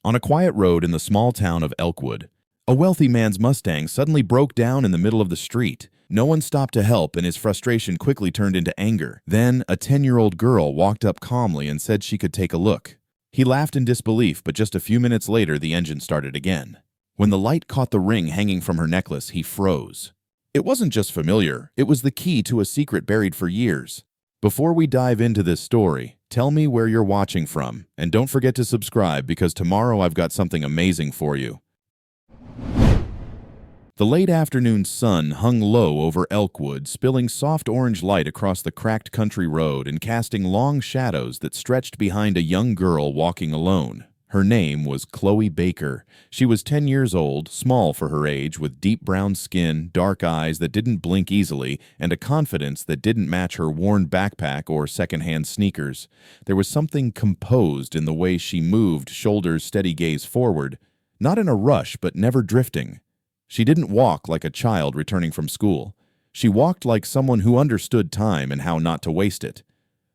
On a quiet road in the small town of Elkwood, a wealthy man's Mustang suddenly broke down in the middle of the street. No one stopped to help, and his frustration quickly turned into anger. Then, a 10-year-old girl walked up calmly and said she could take a look. He laughed in disbelief, but just a few minutes later, the engine started again. When the light caught the ring hanging from her necklace, he froze. It wasn't just familiar, it was the key to a secret buried for years. Before we dive into this story, tell me where you're watching from, and don't forget to subscribe because tomorrow I've got something amazing for you. The late afternoon sun hung low over Elkwood, spilling soft orange light across the cracked country road and casting long shadows that stretched behind a young girl walking alone. Her name was Chloe Baker. She was 10 years old, small for her age, with deep brown skin, dark eyes that didn't blink easily, and a confidence that didn't match her worn backpack or secondhand sneakers. There was something composed in the way she moved, shoulders steady gaze forward, not in a rush but never drifting. She didn't walk like a child returning from school. She walked like someone who understood time and how not to waste it.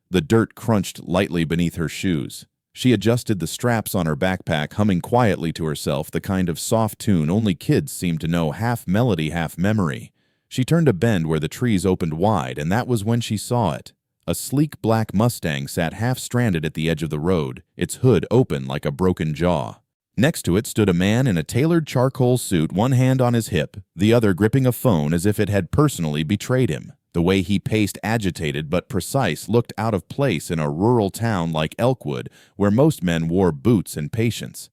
The dirt crunched lightly beneath her shoes. She adjusted the straps on her backpack, humming quietly to herself, the kind of soft tune only kids seem to know, half melody, half memory. She turned a bend where the trees opened wide, and that was when she saw it. A sleek black Mustang sat half-stranded at the edge of the road, its hood open like a broken jaw. Next to it stood a man in a tailored charcoal suit, one hand on his hip, the other gripping a phone as if it had personally betrayed him. The way he paced, agitated but precise, looked out of place in a rural town like Elkwood, where most men wore boots and patience.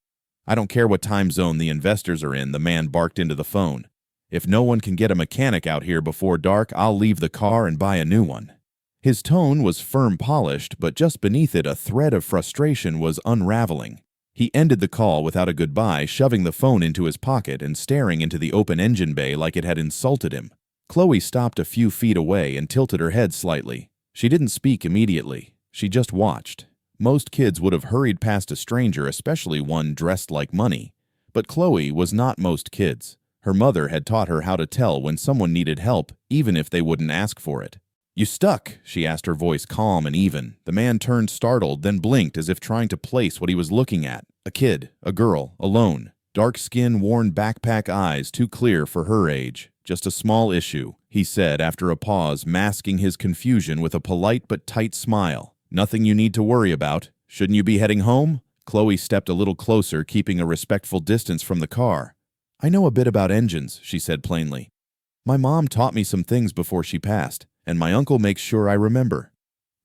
"I don't care what time zone the investors are in," the man barked into the phone. "If no one can get a mechanic out here before dark, I'll leave the car and buy a new one." His tone was firm, polished, but just beneath it a thread of frustration was unraveling. He ended the call without a goodbye, shoving the phone into his pocket and staring into the open engine bay like it had insulted him. Chloe stopped a few feet away and tilted her head slightly. She didn't speak immediately. She just watched. Most kids would have hurried past a stranger, especially one dressed like money. But Chloe was not most kids. Her mother had taught her how to tell when someone needed help, even if they wouldn't ask for it. "You stuck?" she asked, her voice calm and even. The man turned startled, then blinked as if trying to place what he was looking at. A kid, a girl, alone. Dark skin, worn backpack eyes, too clear for her age. "Just a small issue," he said after a pause, masking his confusion with a polite but tight smile. "Nothing you need to worry about. Shouldn't you be heading home?" Chloe stepped a little closer, keeping a respectful distance from the car. "I know a bit about engines," she said plainly. "My mom taught me some things before she passed, and my uncle makes sure I remember."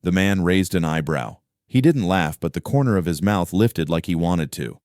The man raised an eyebrow. He didn't laugh, but the corner of his mouth lifted like he wanted to.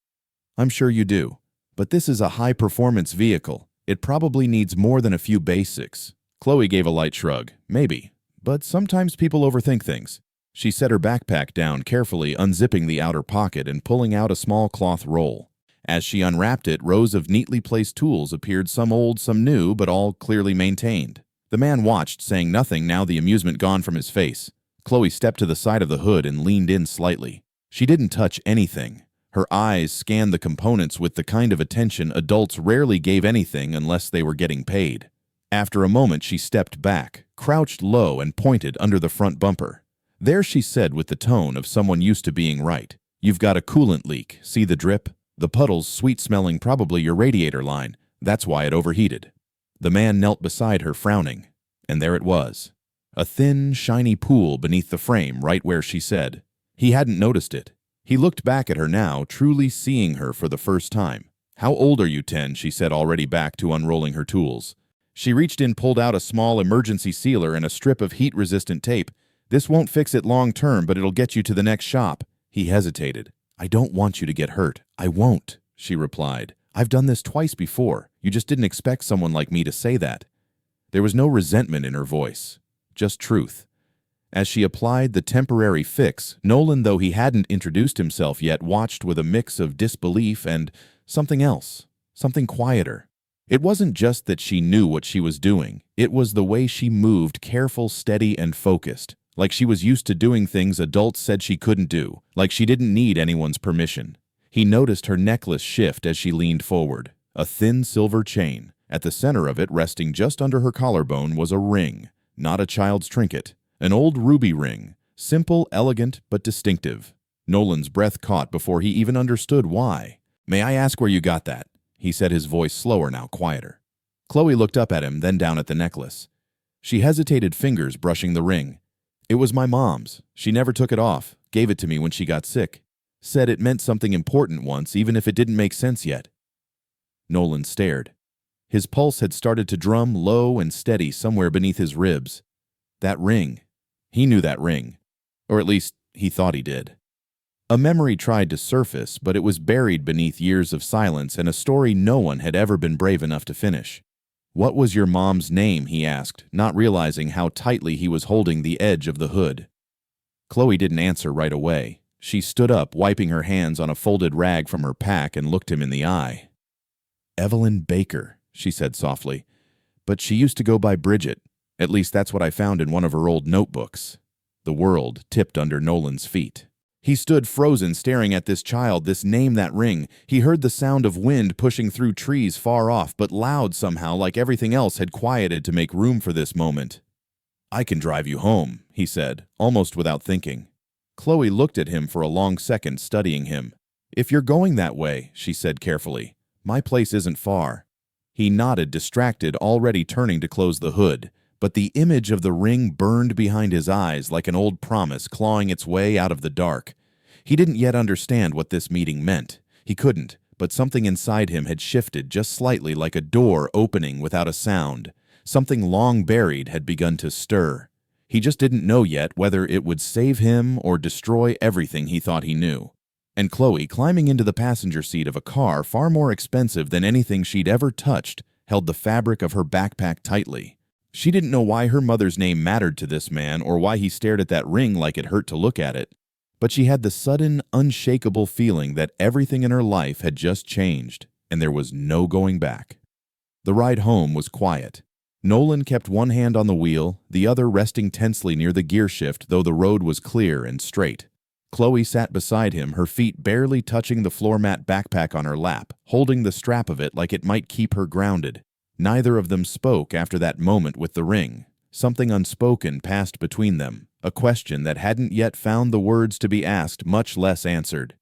"I'm sure you do. But this is a high-performance vehicle. It probably needs more than a few basics." Chloe gave a light shrug. "Maybe. But sometimes people overthink things." She set her backpack down carefully, unzipping the outer pocket and pulling out a small cloth roll. As she unwrapped it, rows of neatly placed tools appeared, some old, some new, but all clearly maintained. The man watched, saying nothing, now the amusement gone from his face. Chloe stepped to the side of the hood and leaned in slightly. She didn't touch anything. Her eyes scanned the components with the kind of attention adults rarely gave anything unless they were getting paid. After a moment, she stepped back, crouched low, and pointed under the front bumper. "There," she said with the tone of someone used to being right. "You've got a coolant leak. See the drip? The puddle's sweet-smelling, probably your radiator line. That's why it overheated." The man knelt beside her, frowning. And there it was. A thin, shiny pool beneath the frame, right where she said. He hadn't noticed it. He looked back at her now, truly seeing her for the first time. "How old are you?" "10," she said, already back to unrolling her tools. She reached in, pulled out a small emergency sealer and a strip of heat-resistant tape. "This won't fix it long term, but it'll get you to the next shop." He hesitated. "I don't want you to get hurt." "I won't," she replied. "I've done this twice before. You just didn't expect someone like me to say that." There was no resentment in her voice, just truth. As she applied the temporary fix, Nolan, though he hadn't introduced himself yet, watched with a mix of disbelief and something else, something quieter. It wasn't just that she knew what she was doing. It was the way she moved, careful, steady, and focused, like she was used to doing things adults said she couldn't do, like she didn't need anyone's permission. He noticed her necklace shift as she leaned forward, a thin silver chain. At the center of it, resting just under her collarbone, was a ring, not a child's trinket. An old ruby ring, simple, elegant, but distinctive. Nolan's breath caught before he even understood why. "May I ask where you got that?" he said, his voice slower now, quieter. Chloe looked up at him, then down at the necklace. She hesitated, fingers brushing the ring. "It was my mom's. She never took it off, gave it to me when she got sick. Said it meant something important once, even if it didn't make sense yet." Nolan stared. His pulse had started to drum low and steady somewhere beneath his ribs. That ring. He knew that ring. Or at least, he thought he did. A memory tried to surface, but it was buried beneath years of silence and a story no one had ever been brave enough to finish. "What was your mom's name?" he asked, not realizing how tightly he was holding the edge of the hood. Chloe didn't answer right away. She stood up, wiping her hands on a folded rag from her pack, and looked him in the eye. "Evelyn Baker," she said softly. "But she used to go by Bridget. At least that's what I found in one of her old notebooks." The world tipped under Nolan's feet. He stood frozen, staring at this child, this name, that ring. He heard the sound of wind pushing through trees far off, but loud somehow, like everything else had quieted to make room for this moment. "I can drive you home," he said, almost without thinking. Chloe looked at him for a long second, studying him. "If you're going that way," she said carefully, "my place isn't far." He nodded, distracted, already turning to close the hood. But the image of the ring burned behind his eyes like an old promise clawing its way out of the dark. He didn't yet understand what this meeting meant. He couldn't, but something inside him had shifted just slightly, like a door opening without a sound. Something long buried had begun to stir. He just didn't know yet whether it would save him or destroy everything he thought he knew. And Chloe, climbing into the passenger seat of a car far more expensive than anything she'd ever touched, held the fabric of her backpack tightly. She didn't know why her mother's name mattered to this man or why he stared at that ring like it hurt to look at it. But she had the sudden, unshakable feeling that everything in her life had just changed, and there was no going back. The ride home was quiet. Nolan kept one hand on the wheel, the other resting tensely near the gear shift, though the road was clear and straight. Chloe sat beside him, her feet barely touching the floor mat backpack on her lap, holding the strap of it like it might keep her grounded. Neither of them spoke after that moment with the ring. Something unspoken passed between them, a question that hadn't yet found the words to be asked, much less answered.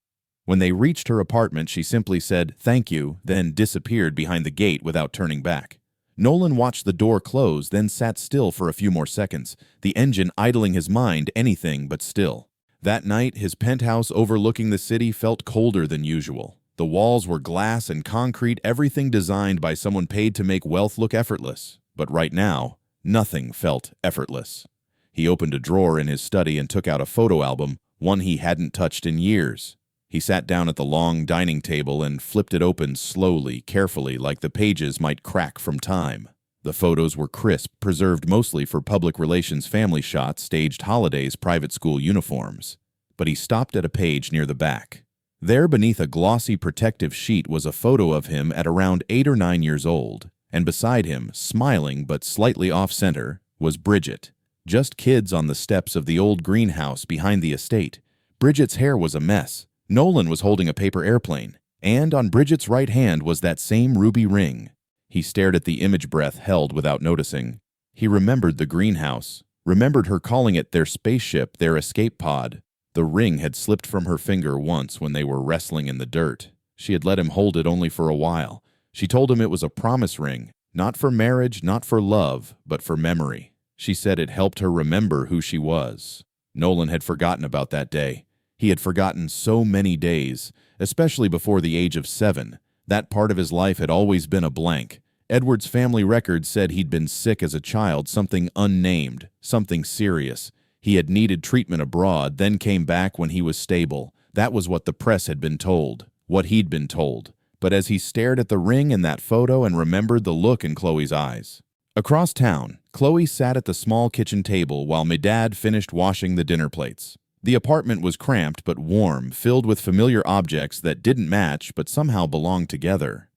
When they reached her apartment, she simply said, "Thank you," then disappeared behind the gate without turning back. Nolan watched the door close, then sat still for a few more seconds, the engine idling his mind anything but still. That night, his penthouse overlooking the city felt colder than usual. The walls were glass and concrete, everything designed by someone paid to make wealth look effortless. But right now, nothing felt effortless. He opened a drawer in his study and took out a photo album, one he hadn't touched in years. He sat down at the long dining table and flipped it open slowly, carefully, like the pages might crack from time. The photos were crisp, preserved mostly for public relations family shots, staged holidays, private school uniforms. But he stopped at a page near the back. There, beneath a glossy protective sheet, was a photo of him at around 8 or 9 years old, and beside him, smiling but slightly off-center, was Bridget. Just kids on the steps of the old greenhouse behind the estate. Bridget's hair was a mess. Nolan was holding a paper airplane, and on Bridget's right hand was that same ruby ring. He stared at the image breath held without noticing. He remembered the greenhouse, remembered her calling it their spaceship, their escape pod. The ring had slipped from her finger once when they were wrestling in the dirt. She had let him hold it only for a while. She told him it was a promise ring, not for marriage, not for love, but for memory. She said it helped her remember who she was. Nolan had forgotten about that day. He had forgotten so many days, especially before the age of 7. That part of his life had always been a blank. Edward's family record said he'd been sick as a child, something unnamed, something serious. He had needed treatment abroad, then came back when he was stable. That was what the press had been told, what he'd been told. But as he stared at the ring in that photo and remembered the look in Chloe's eyes. Across town, Chloe sat at the small kitchen table while Medad finished washing the dinner plates. The apartment was cramped but warm, filled with familiar objects that didn't match but somehow belonged together.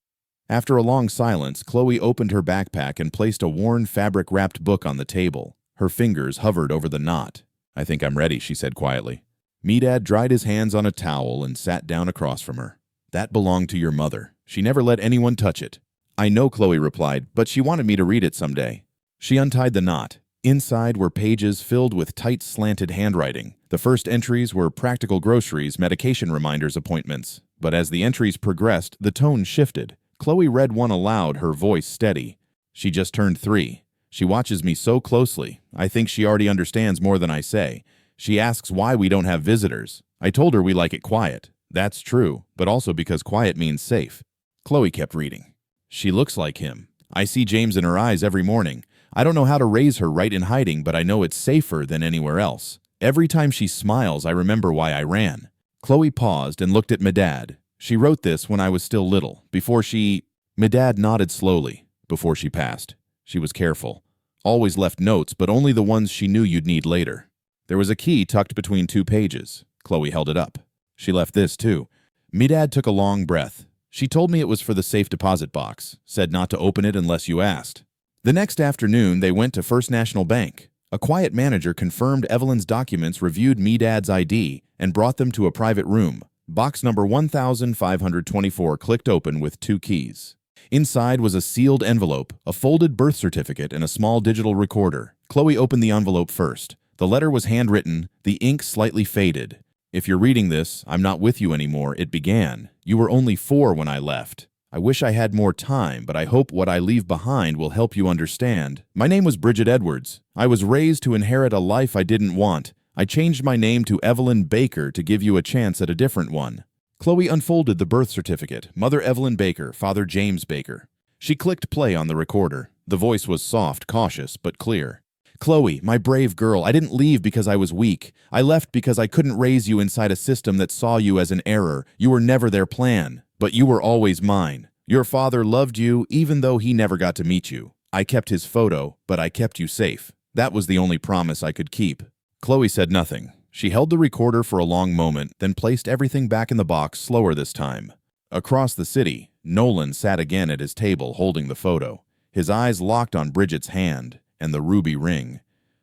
After a long silence, Chloe opened her backpack and placed a worn fabric-wrapped book on the table. Her fingers hovered over the knot. "I think I'm ready," she said quietly. Medad dried his hands on a towel and sat down across from her. "That belonged to your mother. She never let anyone touch it." "I know," Chloe replied, "but she wanted me to read it someday." She untied the knot. Inside were pages filled with tight, slanted handwriting. The first entries were practical groceries, medication reminders, appointments. But as the entries progressed, the tone shifted. Chloe read one aloud, her voice steady. She just turned 3. She watches me so closely. I think she already understands more than I say. She asks why we don't have visitors. I told her we like it quiet. That's true, but also because quiet means safe. Chloe kept reading. She looks like him. I see James in her eyes every morning. I don't know how to raise her right in hiding, but I know it's safer than anywhere else. Every time she smiles, I remember why I ran. Chloe paused and looked at Medad. She wrote this when I was still little, before she... Medad nodded slowly, before she passed. She was careful. Always left notes, but only the ones she knew you'd need later. There was a key tucked between 2 pages. Chloe held it up. She left this, too. Medad took a long breath. She told me it was for the safe deposit box, said not to open it unless you asked. The next afternoon, they went to First National Bank. A quiet manager confirmed Evelyn's documents, reviewed Medad's ID, and brought them to a private room. Box number 1524 clicked open with 2 keys. Inside was a sealed envelope, a folded birth certificate, and a small digital recorder. Chloe opened the envelope first. The letter was handwritten, the ink slightly faded. If you're reading this, I'm not with you anymore, it began. You were only 4 when I left. I wish I had more time, but I hope what I leave behind will help you understand. My name was Bridget Edwards. I was raised to inherit a life I didn't want. I changed my name to Evelyn Baker to give you a chance at a different one. Chloe unfolded the birth certificate. Mother Evelyn Baker, Father James Baker. She clicked play on the recorder. The voice was soft, cautious, but clear. Chloe, my brave girl, I didn't leave because I was weak. I left because I couldn't raise you inside a system that saw you as an error. You were never their plan, but you were always mine. Your father loved you even though he never got to meet you. I kept his photo, but I kept you safe. That was the only promise I could keep. Chloe said nothing. She held the recorder for a long moment, then placed everything back in the box, slower this time. Across the city, Nolan sat again at his table holding the photo. His eyes locked on Bridget's hand and the ruby ring.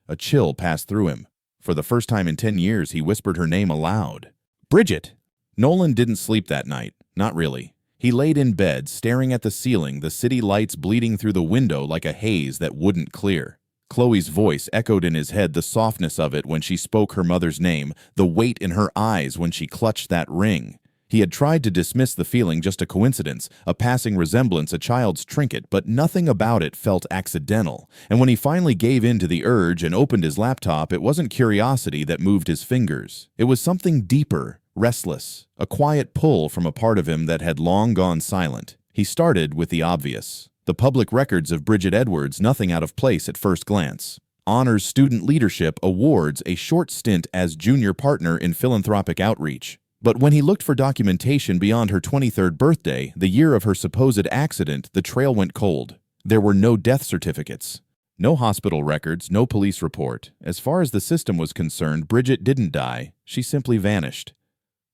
A chill passed through him. For the first time in 10 years, he whispered her name aloud. Bridget! Nolan didn't sleep that night. Not really. He laid in bed, staring at the ceiling, the city lights bleeding through the window like a haze that wouldn't clear. Chloe's voice echoed in his head, the softness of it when she spoke her mother's name, the weight in her eyes when she clutched that ring. He had tried to dismiss the feeling, just a coincidence, a passing resemblance, a child's trinket, but nothing about it felt accidental. And when he finally gave in to the urge and opened his laptop, it wasn't curiosity that moved his fingers. It was something deeper, restless, a quiet pull from a part of him that had long gone silent. He started with the obvious. The public records of Bridget Edwards, nothing out of place at first glance. Honors Student Leadership Awards, a short stint as junior partner in philanthropic outreach. But when he looked for documentation beyond her 23rd birthday, the year of her supposed accident, the trail went cold. There were no death certificates. No hospital records, no police report. As far as the system was concerned, Bridget didn't die. She simply vanished.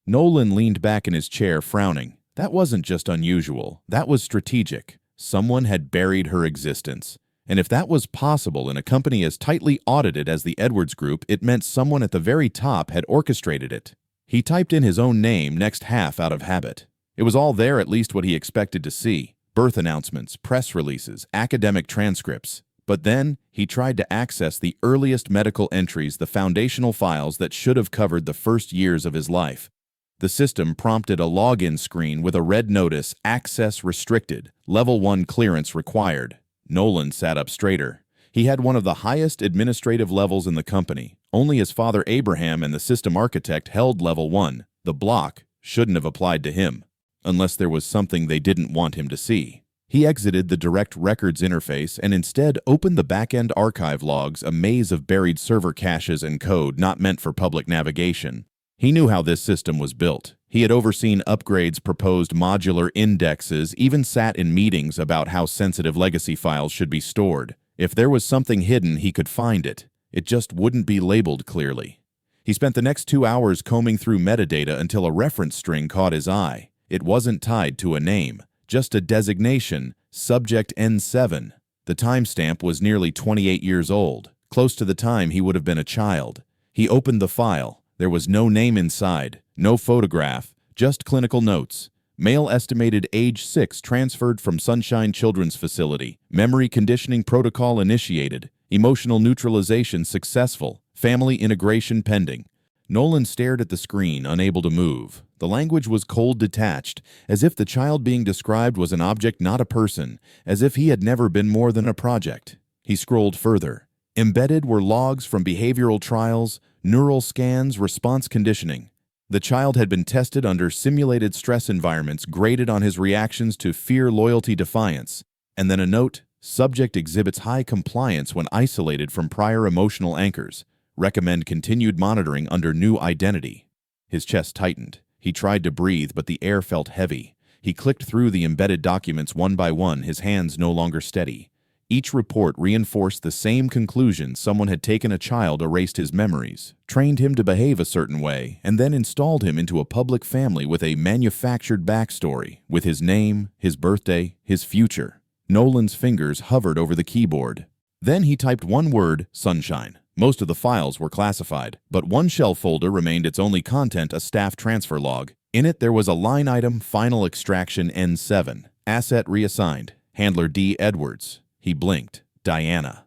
Nolan leaned back in his chair, frowning. That wasn't just unusual. That was strategic. Someone had buried her existence. And if that was possible in a company as tightly audited as the Edwards Group, it meant someone at the very top had orchestrated it. He typed in his own name next half out of habit. It was all there, at least what he expected to see. Birth announcements, press releases, academic transcripts. But then he tried to access the earliest medical entries, the foundational files that should have covered the first years of his life. The system prompted a login screen with a red notice, access restricted, level 1 clearance required. Nolan sat up straighter. He had one of the highest administrative levels in the company. Only his father Abraham and the system architect held level 1. The block shouldn't have applied to him, unless there was something they didn't want him to see. He exited the direct records interface and instead opened the back-end archive logs, a maze of buried server caches and code not meant for public navigation. He knew how this system was built. He had overseen upgrades, proposed modular indexes, even sat in meetings about how sensitive legacy files should be stored. If there was something hidden, he could find it. It just wouldn't be labeled clearly. He spent the next 2 hours combing through metadata until a reference string caught his eye. It wasn't tied to a name, just a designation, subject N7. The timestamp was nearly 28 years old, close to the time he would have been a child. He opened the file. There was no name inside, no photograph, just clinical notes. Male estimated age 6 transferred from Sunshine Children's Facility. Memory conditioning protocol initiated. Emotional neutralization successful. Family integration pending. Nolan stared at the screen, unable to move. The language was cold, detached, as if the child being described was an object, not a person, as if he had never been more than a project. He scrolled further. Embedded were logs from behavioral trials, neural scans, response conditioning. The child had been tested under simulated stress environments, graded on his reactions to fear, loyalty, defiance. And then a note: subject exhibits high compliance when isolated from prior emotional anchors. Recommend continued monitoring under new identity. His chest tightened. He tried to breathe, but the air felt heavy. He clicked through the embedded documents one by one, his hands no longer steady. Each report reinforced the same conclusion: someone had taken a child, erased his memories, trained him to behave a certain way, and then installed him into a public family with a manufactured backstory, with his name, his birthday, his future. Nolan's fingers hovered over the keyboard. Then he typed one word: sunshine. Most of the files were classified, but one shell folder remained its only content, a staff transfer log. In it there was a line item: final extraction N7. Asset reassigned. Handler D. Edwards. He blinked. Diana.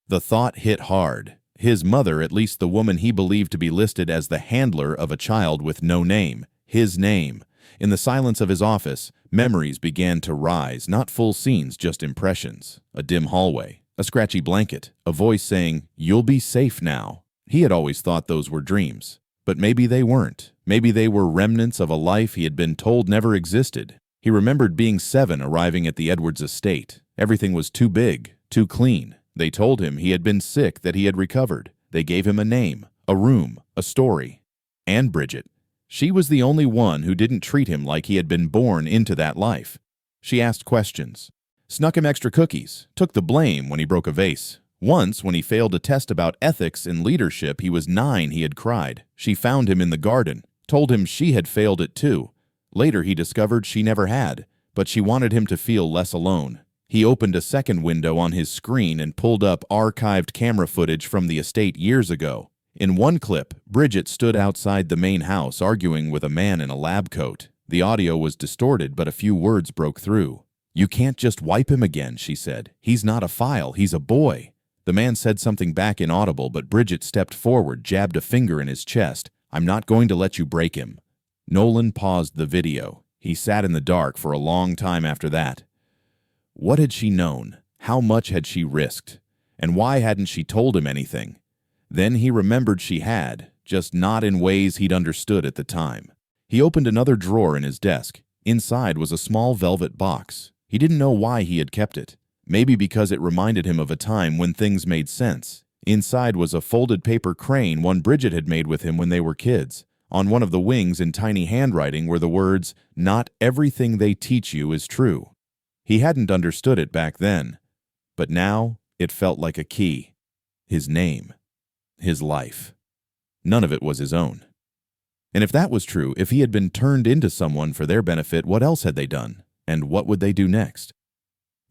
The thought hit hard. His mother, at least the woman he believed to be listed as the handler of a child with no name. His name. In the silence of his office, memories began to rise, not full scenes, just impressions. A dim hallway. A scratchy blanket, a voice saying, "You'll be safe now." He had always thought those were dreams. But maybe they weren't. Maybe they were remnants of a life he had been told never existed. He remembered being 7, arriving at the Edwards estate. Everything was too big, too clean. They told him he had been sick, that he had recovered. They gave him a name, a room, a story. And Bridget. She was the only one who didn't treat him like he had been born into that life. She asked questions. Snuck him extra cookies, took the blame when he broke a vase. Once, when he failed a test about ethics and leadership, he was 9, he had cried. She found him in the garden, told him she had failed it too. Later he discovered she never had, but she wanted him to feel less alone. He opened a second window on his screen and pulled up archived camera footage from the estate years ago. In one clip, Bridget stood outside the main house arguing with a man in a lab coat. The audio was distorted, but a few words broke through. "You can't just wipe him again," she said. "He's not a file, he's a boy." The man said something back inaudible, but Bridget stepped forward, jabbed a finger in his chest. "I'm not going to let you break him." Nolan paused the video. He sat in the dark for a long time after that. What had she known? How much had she risked? And why hadn't she told him anything? Then he remembered she had, just not in ways he'd understood at the time. He opened another drawer in his desk. Inside was a small velvet box. He didn't know why he had kept it. Maybe because it reminded him of a time when things made sense. Inside was a folded paper crane, one Bridget had made with him when they were kids. On one of the wings, in tiny handwriting, were the words, "Not everything they teach you is true." He hadn't understood it back then, but now it felt like a key. His name. His life. None of it was his own. And if that was true, if he had been turned into someone for their benefit, what else had they done? And what would they do next?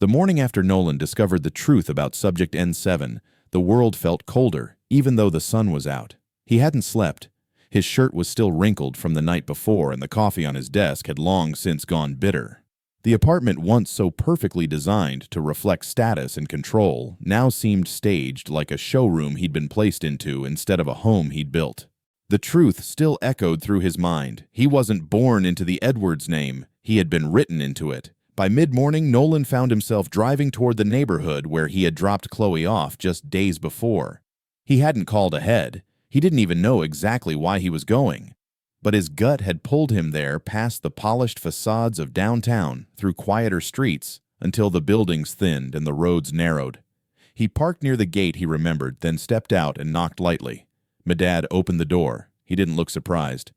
The morning after Nolan discovered the truth about Subject N7, the world felt colder, even though the sun was out. He hadn't slept. His shirt was still wrinkled from the night before, and the coffee on his desk had long since gone bitter. The apartment, once so perfectly designed to reflect status and control, now seemed staged like a showroom he'd been placed into instead of a home he'd built. The truth still echoed through his mind. He wasn't born into the Edwards name. He had been written into it. By mid-morning, Nolan found himself driving toward the neighborhood where he had dropped Chloe off just days before. He hadn't called ahead. He didn't even know exactly why he was going. But his gut had pulled him there, past the polished facades of downtown, through quieter streets, until the buildings thinned and the roads narrowed. He parked near the gate he remembered, then stepped out and knocked lightly. Medad opened the door. He didn't look surprised.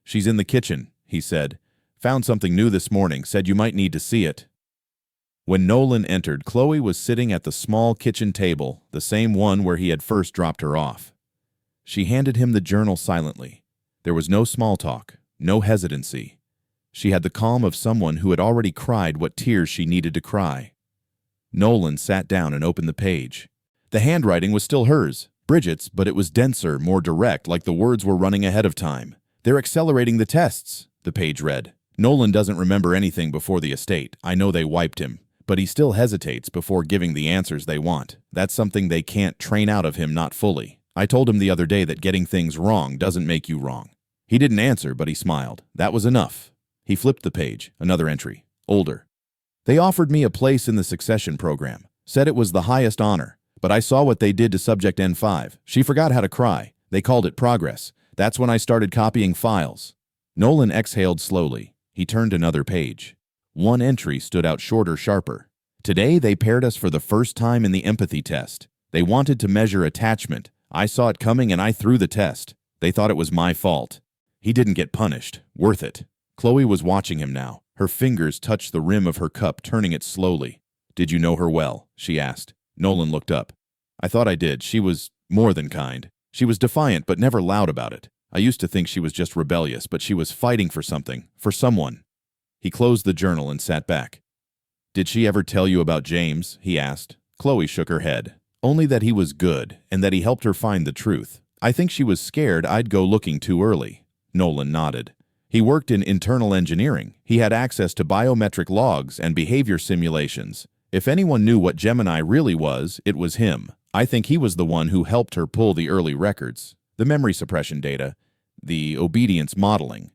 "She's in the kitchen," he said. "Found something new this morning, said you might need to see it." When Nolan entered, Chloe was sitting at the small kitchen table, the same one where he had first dropped her off. She handed him the journal silently. There was no small talk, no hesitancy. She had the calm of someone who had already cried what tears she needed to cry. Nolan sat down and opened the page. The handwriting was still hers, Bridget's, but it was denser, more direct, like the words were running ahead of time. "They're accelerating the tests," the page read. "Nolan doesn't remember anything before the estate. I know they wiped him. But he still hesitates before giving the answers they want. That's something they can't train out of him, not fully. I told him the other day that getting things wrong doesn't make you wrong. He didn't answer, but he smiled. That was enough. He flipped the page, another entry. Older. They offered me a place in the succession program. Said it was the highest honor. But I saw what they did to subject N5. She forgot how to cry. They called it progress. That's when I started copying files. Nolan exhaled slowly. He turned another page. One entry stood out shorter, sharper. Today, they paired us for the first time in the empathy test. They wanted to measure attachment. I saw it coming and I threw the test. They thought it was my fault. He didn't get punished. Worth it. Chloe was watching him now. Her fingers touched the rim of her cup, turning it slowly. Did you know her well? She asked. Nolan looked up. I thought I did. She was more than kind. She was defiant, but never loud about it. I used to think she was just rebellious, but she was fighting for something, for someone. He closed the journal and sat back. Did she ever tell you about James? He asked. Chloe shook her head. Only that he was good, and that he helped her find the truth. I think she was scared I'd go looking too early. Nolan nodded. He worked in internal engineering. He had access to biometric logs and behavior simulations. If anyone knew what Gemini really was, it was him. I think he was the one who helped her pull the early records, the memory suppression data, the obedience modeling.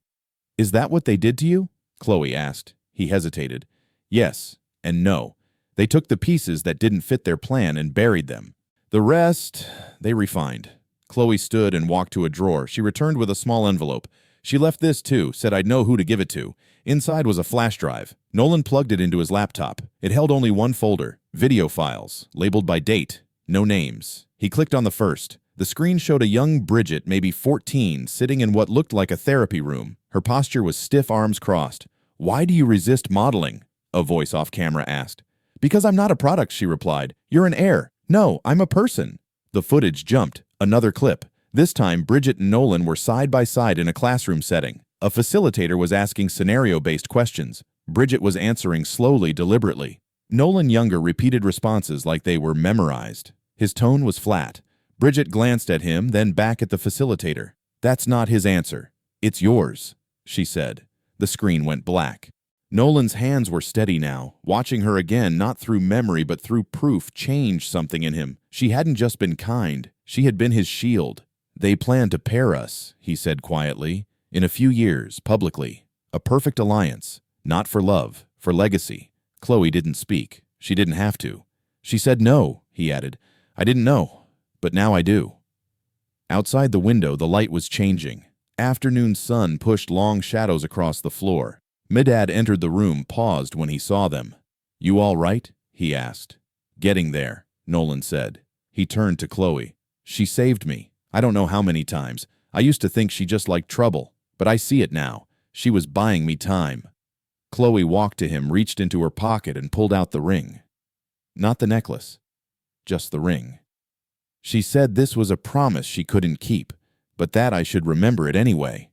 Is that what they did to you? Chloe asked. He hesitated. Yes and no. They took the pieces that didn't fit their plan and buried them. The rest, they refined. Chloe stood and walked to a drawer. She returned with a small envelope. She left this too, said I'd know who to give it to. Inside was a flash drive. Nolan plugged it into his laptop. It held only one folder, video files, labeled by date, no names. He clicked on the first. The screen showed a young Bridget, maybe 14, sitting in what looked like a therapy room. Her posture was stiff, arms crossed. Why do you resist modeling? A voice off camera asked. Because I'm not a product, she replied. You're an heir. No, I'm a person. The footage jumped. Another clip. This time, Bridget and Nolan were side by side in a classroom setting. A facilitator was asking scenario-based questions. Bridget was answering slowly, deliberately. Nolan Younger repeated responses like they were memorized. His tone was flat. Bridget glanced at him, then back at the facilitator. That's not his answer. It's yours, she said. The screen went black. Nolan's hands were steady now. Watching her again, not through memory but through proof, changed something in him. She hadn't just been kind. She had been his shield. They planned to pair us, he said quietly. In a few years, publicly. A perfect alliance. Not for love, for legacy. Chloe didn't speak. She didn't have to. She said no, he added. I didn't know, but now I do. Outside the window, the light was changing. Afternoon sun pushed long shadows across the floor. Medad entered the room, paused when he saw them. You all right? He asked. Getting there, Nolan said. He turned to Chloe. She saved me. I don't know how many times. I used to think she just liked trouble, but I see it now. She was buying me time. Chloe walked to him, reached into her pocket, and pulled out the ring. Not the necklace, just the ring. She said this was a promise she couldn't keep, but that I should remember it anyway.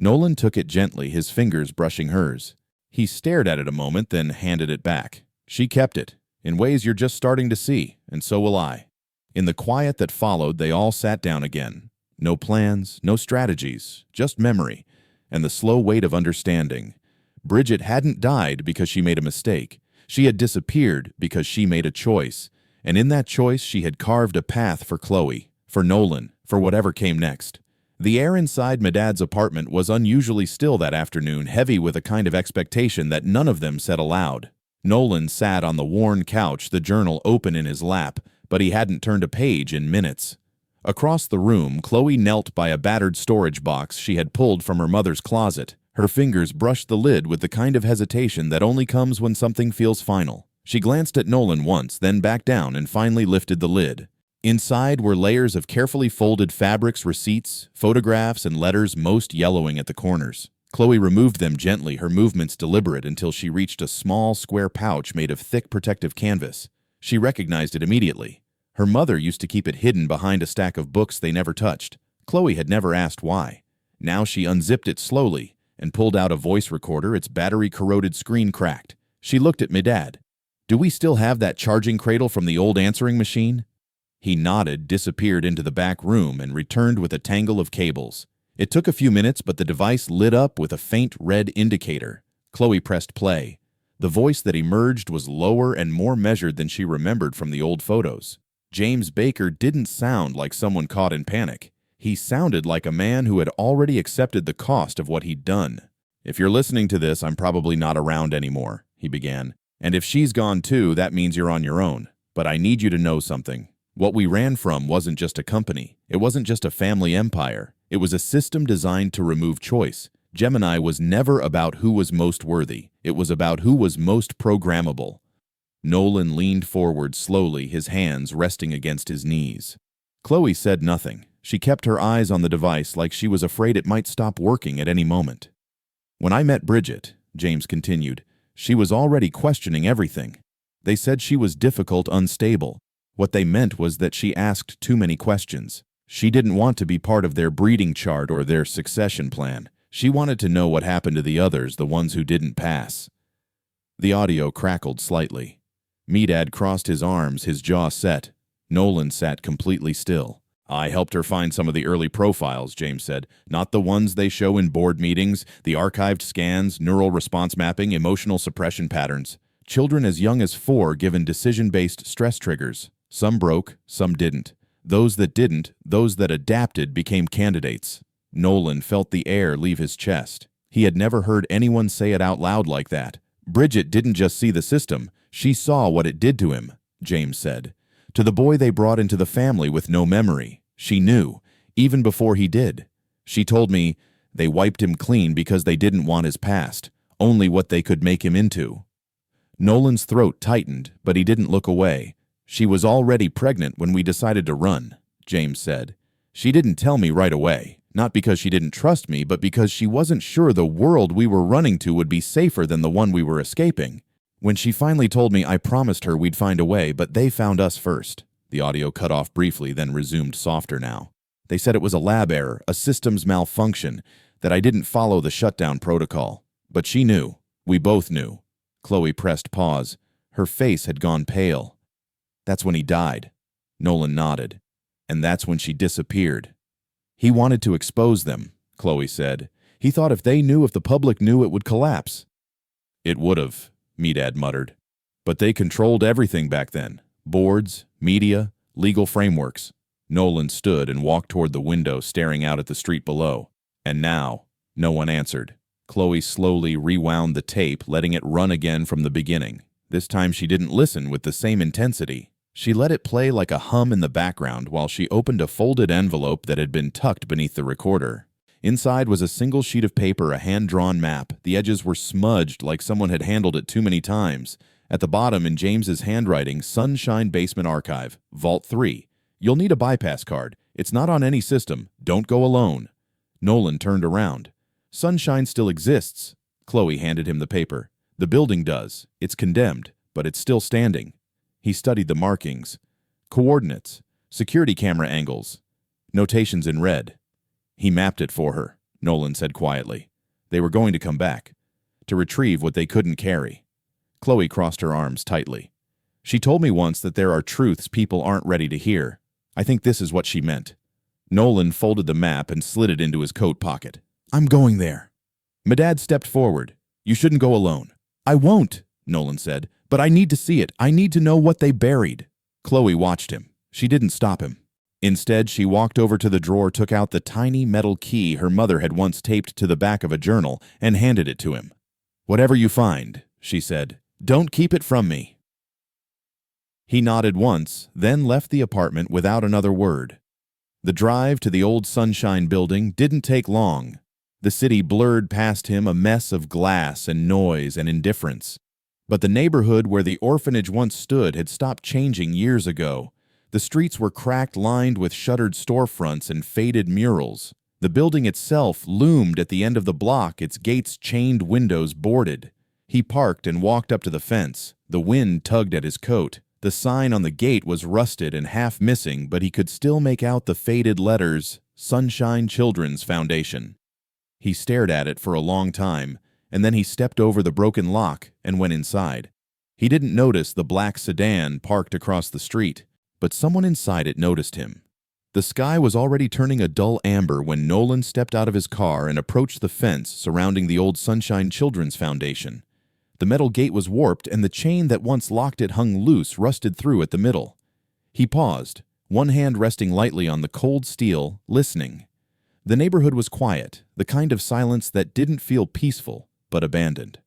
Nolan took it gently, his fingers brushing hers. He stared at it a moment, then handed it back. She kept it, in ways you're just starting to see, and so will I. In the quiet that followed, they all sat down again. No plans, no strategies, just memory, and the slow weight of understanding. Bridget hadn't died because she made a mistake. She had disappeared because she made a choice, and in that choice she had carved a path for Chloe, for Nolan, for whatever came next. The air inside Medad's apartment was unusually still that afternoon, heavy with a kind of expectation that none of them said aloud. Nolan sat on the worn couch, the journal open in his lap, but he hadn't turned a page in minutes. Across the room, Chloe knelt by a battered storage box she had pulled from her mother's closet. Her fingers brushed the lid with the kind of hesitation that only comes when something feels final. She glanced at Nolan once, then back down and finally lifted the lid. Inside were layers of carefully folded fabrics, receipts, photographs, and letters, most yellowing at the corners. Chloe removed them gently, her movements deliberate, until she reached a small, square pouch made of thick protective canvas. She recognized it immediately. Her mother used to keep it hidden behind a stack of books they never touched. Chloe had never asked why. Now she unzipped it slowly and pulled out a voice recorder, its battery-corroded screen cracked. She looked at Medad. Do we still have that charging cradle from the old answering machine? He nodded, disappeared into the back room, and returned with a tangle of cables. It took a few minutes, but the device lit up with a faint red indicator. Chloe pressed play. The voice that emerged was lower and more measured than she remembered from the old photos. James Baker didn't sound like someone caught in panic. He sounded like a man who had already accepted the cost of what he'd done. "If you're listening to this, I'm probably not around anymore," he began. "And if she's gone too, that means you're on your own. But I need you to know something. What we ran from wasn't just a company. It wasn't just a family empire. It was a system designed to remove choice. Gemini was never about who was most worthy. It was about who was most programmable." Nolan leaned forward slowly, his hands resting against his knees. Chloe said nothing. She kept her eyes on the device like she was afraid it might stop working at any moment. "When I met Bridget," James continued, "she was already questioning everything. They said she was difficult, unstable. What they meant was that she asked too many questions. She didn't want to be part of their breeding chart or their succession plan. She wanted to know what happened to the others, the ones who didn't pass." The audio crackled slightly. Medad crossed his arms, his jaw set. Nolan sat completely still. "I helped her find some of the early profiles," James said. "Not the ones they show in board meetings, the archived scans, neural response mapping, emotional suppression patterns. Children as young as 4 given decision-based stress triggers. Some broke, some didn't. Those that didn't, those that adapted, became candidates." Nolan felt the air leave his chest. He had never heard anyone say it out loud like that. "Bridget didn't just see the system. She saw what it did to him," James said. "To the boy they brought into the family with no memory. She knew, even before he did. She told me they wiped him clean because they didn't want his past, only what they could make him into." Nolan's throat tightened, but he didn't look away. "She was already pregnant when we decided to run," James said. "She didn't tell me right away, not because she didn't trust me, but because she wasn't sure the world we were running to would be safer than the one we were escaping. When she finally told me, I promised her we'd find a way, but they found us first." The audio cut off briefly, then resumed softer now. "They said it was a lab error, a systems malfunction, that I didn't follow the shutdown protocol. But she knew. We both knew." Chloe pressed pause. Her face had gone pale. "That's when he died." Nolan nodded. "And that's when she disappeared." "He wanted to expose them," Chloe said. "He thought if they knew, if the public knew, it would collapse." "It would've," Medad muttered. "But they controlled everything back then. Boards, media, legal frameworks." Nolan stood and walked toward the window, staring out at the street below. "And now," no one answered. Chloe slowly rewound the tape, letting it run again from the beginning. This time she didn't listen with the same intensity. She let it play like a hum in the background while she opened a folded envelope that had been tucked beneath the recorder. Inside was a single sheet of paper, a hand-drawn map. The edges were smudged like someone had handled it too many times. At the bottom, in James's handwriting, "Sunshine Basement Archive, Vault 3. You'll need a bypass card. It's not on any system. Don't go alone." Nolan turned around. "Sunshine still exists." Chloe handed him the paper. "The building does. It's condemned, but it's still standing." He studied the markings. Coordinates. Security camera angles. Notations in red. "He mapped it for her," Nolan said quietly. "They were going to come back. To retrieve what they couldn't carry." Chloe crossed her arms tightly. "She told me once that there are truths people aren't ready to hear. I think this is what she meant." Nolan folded the map and slid it into his coat pocket. "I'm going there." Medad stepped forward. "You shouldn't go alone." "I won't," Nolan said. "But I need to see it. I need to know what they buried." Chloe watched him. She didn't stop him. Instead, she walked over to the drawer, took out the tiny metal key her mother had once taped to the back of a journal, and handed it to him. "Whatever you find," she said, "don't keep it from me." He nodded once, then left the apartment without another word. The drive to the old Sunshine building didn't take long. The city blurred past him, a mess of glass and noise and indifference. But the neighborhood where the orphanage once stood had stopped changing years ago. The streets were cracked, lined with shuttered storefronts and faded murals. The building itself loomed at the end of the block, its gates chained, windows boarded. He parked and walked up to the fence. The wind tugged at his coat. The sign on the gate was rusted and half missing, but he could still make out the faded letters, "Sunshine Children's Foundation." He stared at it for a long time, and then he stepped over the broken lock and went inside. He didn't notice the black sedan parked across the street, but someone inside it noticed him. The sky was already turning a dull amber when Nolan stepped out of his car and approached the fence surrounding the old Sunshine Children's Foundation. The metal gate was warped, and the chain that once locked it hung loose, rusted through at the middle. He paused, one hand resting lightly on the cold steel, listening. The neighborhood was quiet, the kind of silence that didn't feel peaceful, but abandoned.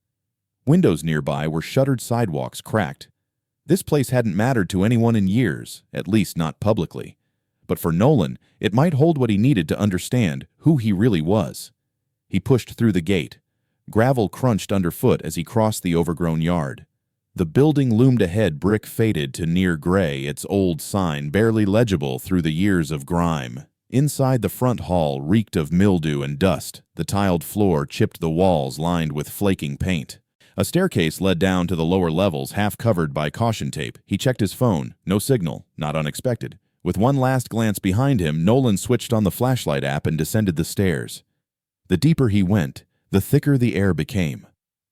Windows nearby were shuttered, sidewalks cracked. This place hadn't mattered to anyone in years, at least not publicly. But for Nolan, it might hold what he needed to understand who he really was. He pushed through the gate. Gravel crunched underfoot as he crossed the overgrown yard. The building loomed ahead, brick faded to near gray, its old sign barely legible through the years of grime. Inside, the front hall reeked of mildew and dust. The tiled floor chipped the walls lined with flaking paint. A staircase led down to the lower levels, half covered by caution tape. He checked his phone. No signal. Not unexpected. With one last glance behind him, Nolan switched on the flashlight app and descended the stairs. The deeper he went, the thicker the air became.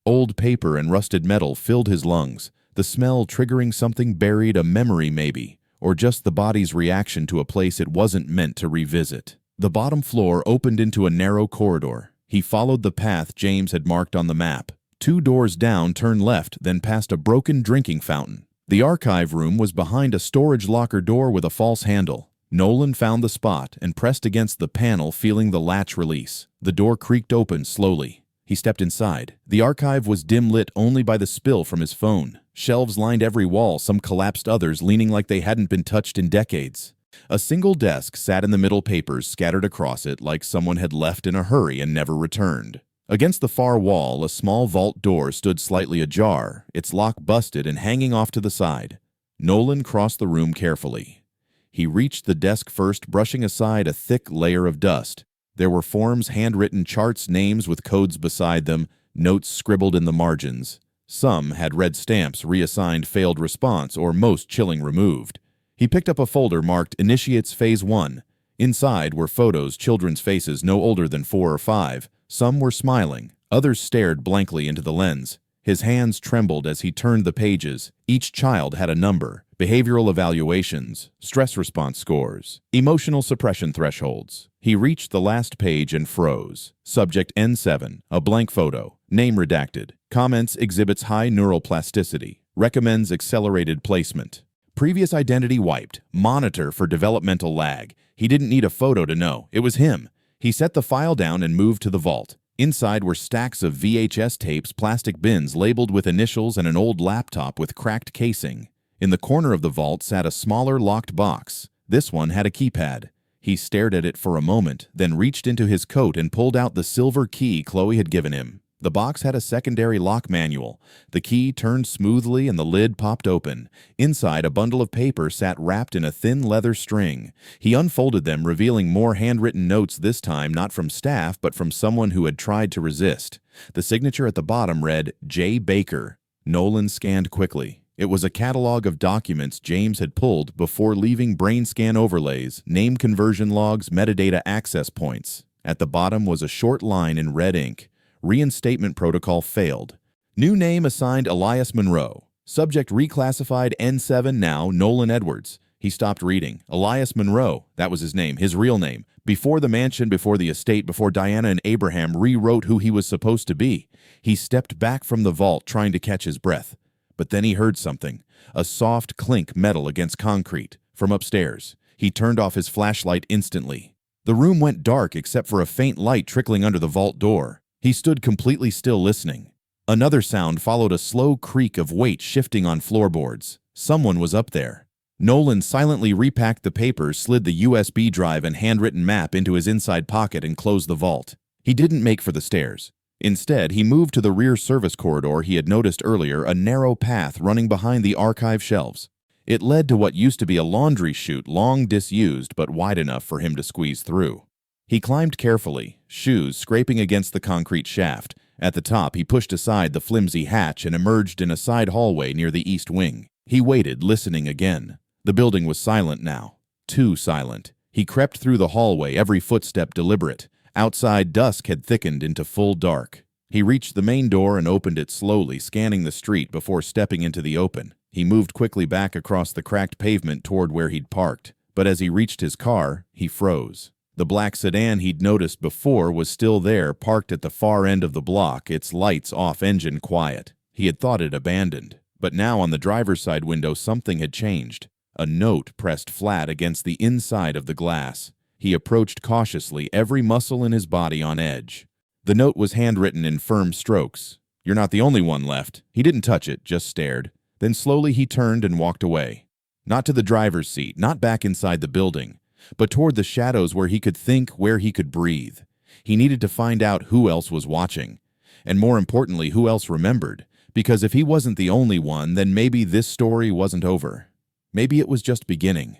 Old paper and rusted metal filled his lungs, the smell triggering something buried, a memory maybe, or just the body's reaction to a place it wasn't meant to revisit. The bottom floor opened into a narrow corridor. He followed the path James had marked on the map. 2 doors down, turn left, then past a broken drinking fountain. The archive room was behind a storage locker door with a false handle. Nolan found the spot and pressed against the panel, feeling the latch release. The door creaked open slowly. He stepped inside. The archive was dim lit only by the spill from his phone. Shelves lined every wall, some collapsed, others leaning like they hadn't been touched in decades. A single desk sat in the middle, papers scattered across it like someone had left in a hurry and never returned. Against the far wall, a small vault door stood slightly ajar, its lock busted and hanging off to the side. Nolan crossed the room carefully. He reached the desk first, brushing aside a thick layer of dust. There were forms, handwritten charts, names with codes beside them, notes scribbled in the margins. Some had red stamps, reassigned, failed response, or most chilling, removed. He picked up a folder marked Initiates Phase 1. Inside were photos, children's faces no older than 4 or 5. Some were smiling, others stared blankly into the lens. His hands trembled as he turned the pages. Each child had a number: behavioral evaluations, stress response scores, emotional suppression thresholds. He reached the last page and froze. Subject N7, a blank photo, name redacted. Comments: exhibits high neural plasticity, recommends accelerated placement. Previous identity wiped, monitor for developmental lag. He didn't need a photo to know. It was him. He set the file down and moved to the vault. Inside were stacks of VHS tapes, plastic bins labeled with initials, and an old laptop with cracked casing. In the corner of the vault sat a smaller locked box. This one had a keypad. He stared at it for a moment, then reached into his coat and pulled out the silver key Chloe had given him. The box had a secondary lock manual. The key turned smoothly and the lid popped open. Inside, a bundle of paper sat wrapped in a thin leather string. He unfolded them, revealing more handwritten notes, this time not from staff but from someone who had tried to resist. The signature at the bottom read, J. Baker. Nolan scanned quickly. It was a catalog of documents James had pulled before leaving: brain scan overlays, name conversion logs, metadata access points. At the bottom was a short line in red ink. Reinstatement protocol failed. New name assigned Elias Monroe. Subject reclassified N7, now Nolan Edwards. He stopped reading. Elias Monroe, that was his name, his real name. Before the mansion, before the estate, before Diana and Abraham rewrote who he was supposed to be. He stepped back from the vault, trying to catch his breath. But then he heard something. A soft clink metal against concrete. From upstairs. He turned off his flashlight instantly. The room went dark except for a faint light trickling under the vault door. He stood completely still, listening. Another sound followed, a slow creak of weight shifting on floorboards. Someone was up there. Nolan silently repacked the papers, slid the USB drive and handwritten map into his inside pocket, and closed the vault. He didn't make for the stairs. Instead, he moved to the rear service corridor he had noticed earlier, a narrow path running behind the archive shelves. It led to what used to be a laundry chute, long disused but wide enough for him to squeeze through. He climbed carefully, shoes scraping against the concrete shaft. At the top, he pushed aside the flimsy hatch and emerged in a side hallway near the east wing. He waited, listening again. The building was silent now. Too silent. He crept through the hallway, every footstep deliberate. Outside, dusk had thickened into full dark. He reached the main door and opened it slowly, scanning the street before stepping into the open. He moved quickly back across the cracked pavement toward where he'd parked. But as he reached his car, he froze. The black sedan he'd noticed before was still there, parked at the far end of the block, its lights off, engine quiet. He had thought it abandoned. But now on the driver's side window something had changed. a note pressed flat against the inside of the glass. He approached cautiously, every muscle in his body on edge. The note was handwritten in firm strokes. "You're not the only one left." He didn't touch it, just stared. Then slowly he turned and walked away. Not to the driver's seat, not back inside the building, but toward the shadows where he could think, where he could breathe. He needed to find out who else was watching, and more importantly, who else remembered, because if he wasn't the only one, then maybe this story wasn't over. Maybe it was just beginning.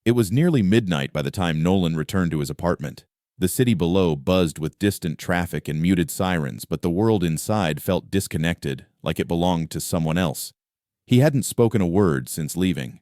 It was nearly midnight by the time Nolan returned to his apartment. The city below buzzed with distant traffic and muted sirens, but the world inside felt disconnected, like it belonged to someone else. He hadn't spoken a word since leaving.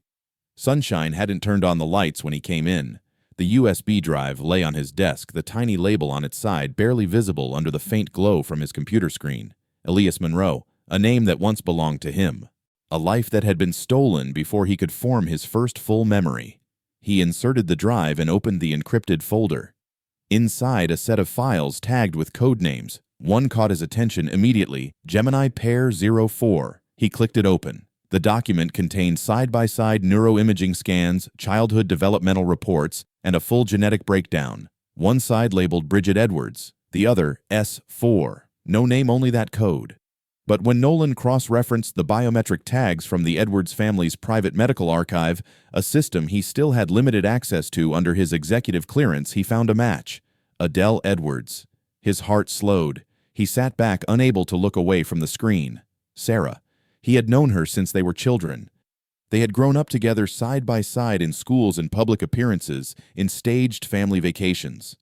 Sunshine hadn't turned on the lights when he came in. The USB drive lay on his desk, the tiny label on its side barely visible under the faint glow from his computer screen. Elias Monroe, a name that once belonged to him. A life that had been stolen before he could form his first full memory. He inserted the drive and opened the encrypted folder. Inside, a set of files tagged with code names. One caught his attention immediately, Gemini Pair 04. He clicked it open. The document contained side-by-side neuroimaging scans, childhood developmental reports, and a full genetic breakdown. One side labeled Bridget Edwards, the other S4. No name, only that code. But when Nolan cross-referenced the biometric tags from the Edwards family's private medical archive, a system he still had limited access to under his executive clearance, he found a match. Adele Edwards. His heart slowed. He sat back, unable to look away from the screen. Sarah. He had known her since they were children. They had grown up together side by side in schools and public appearances, in staged family vacations.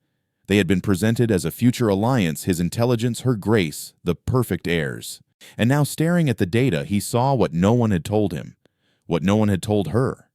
They had been presented as a future alliance, his intelligence, her grace, the perfect heirs. And now, staring at the data, he saw what no one had told him, what no one had told her.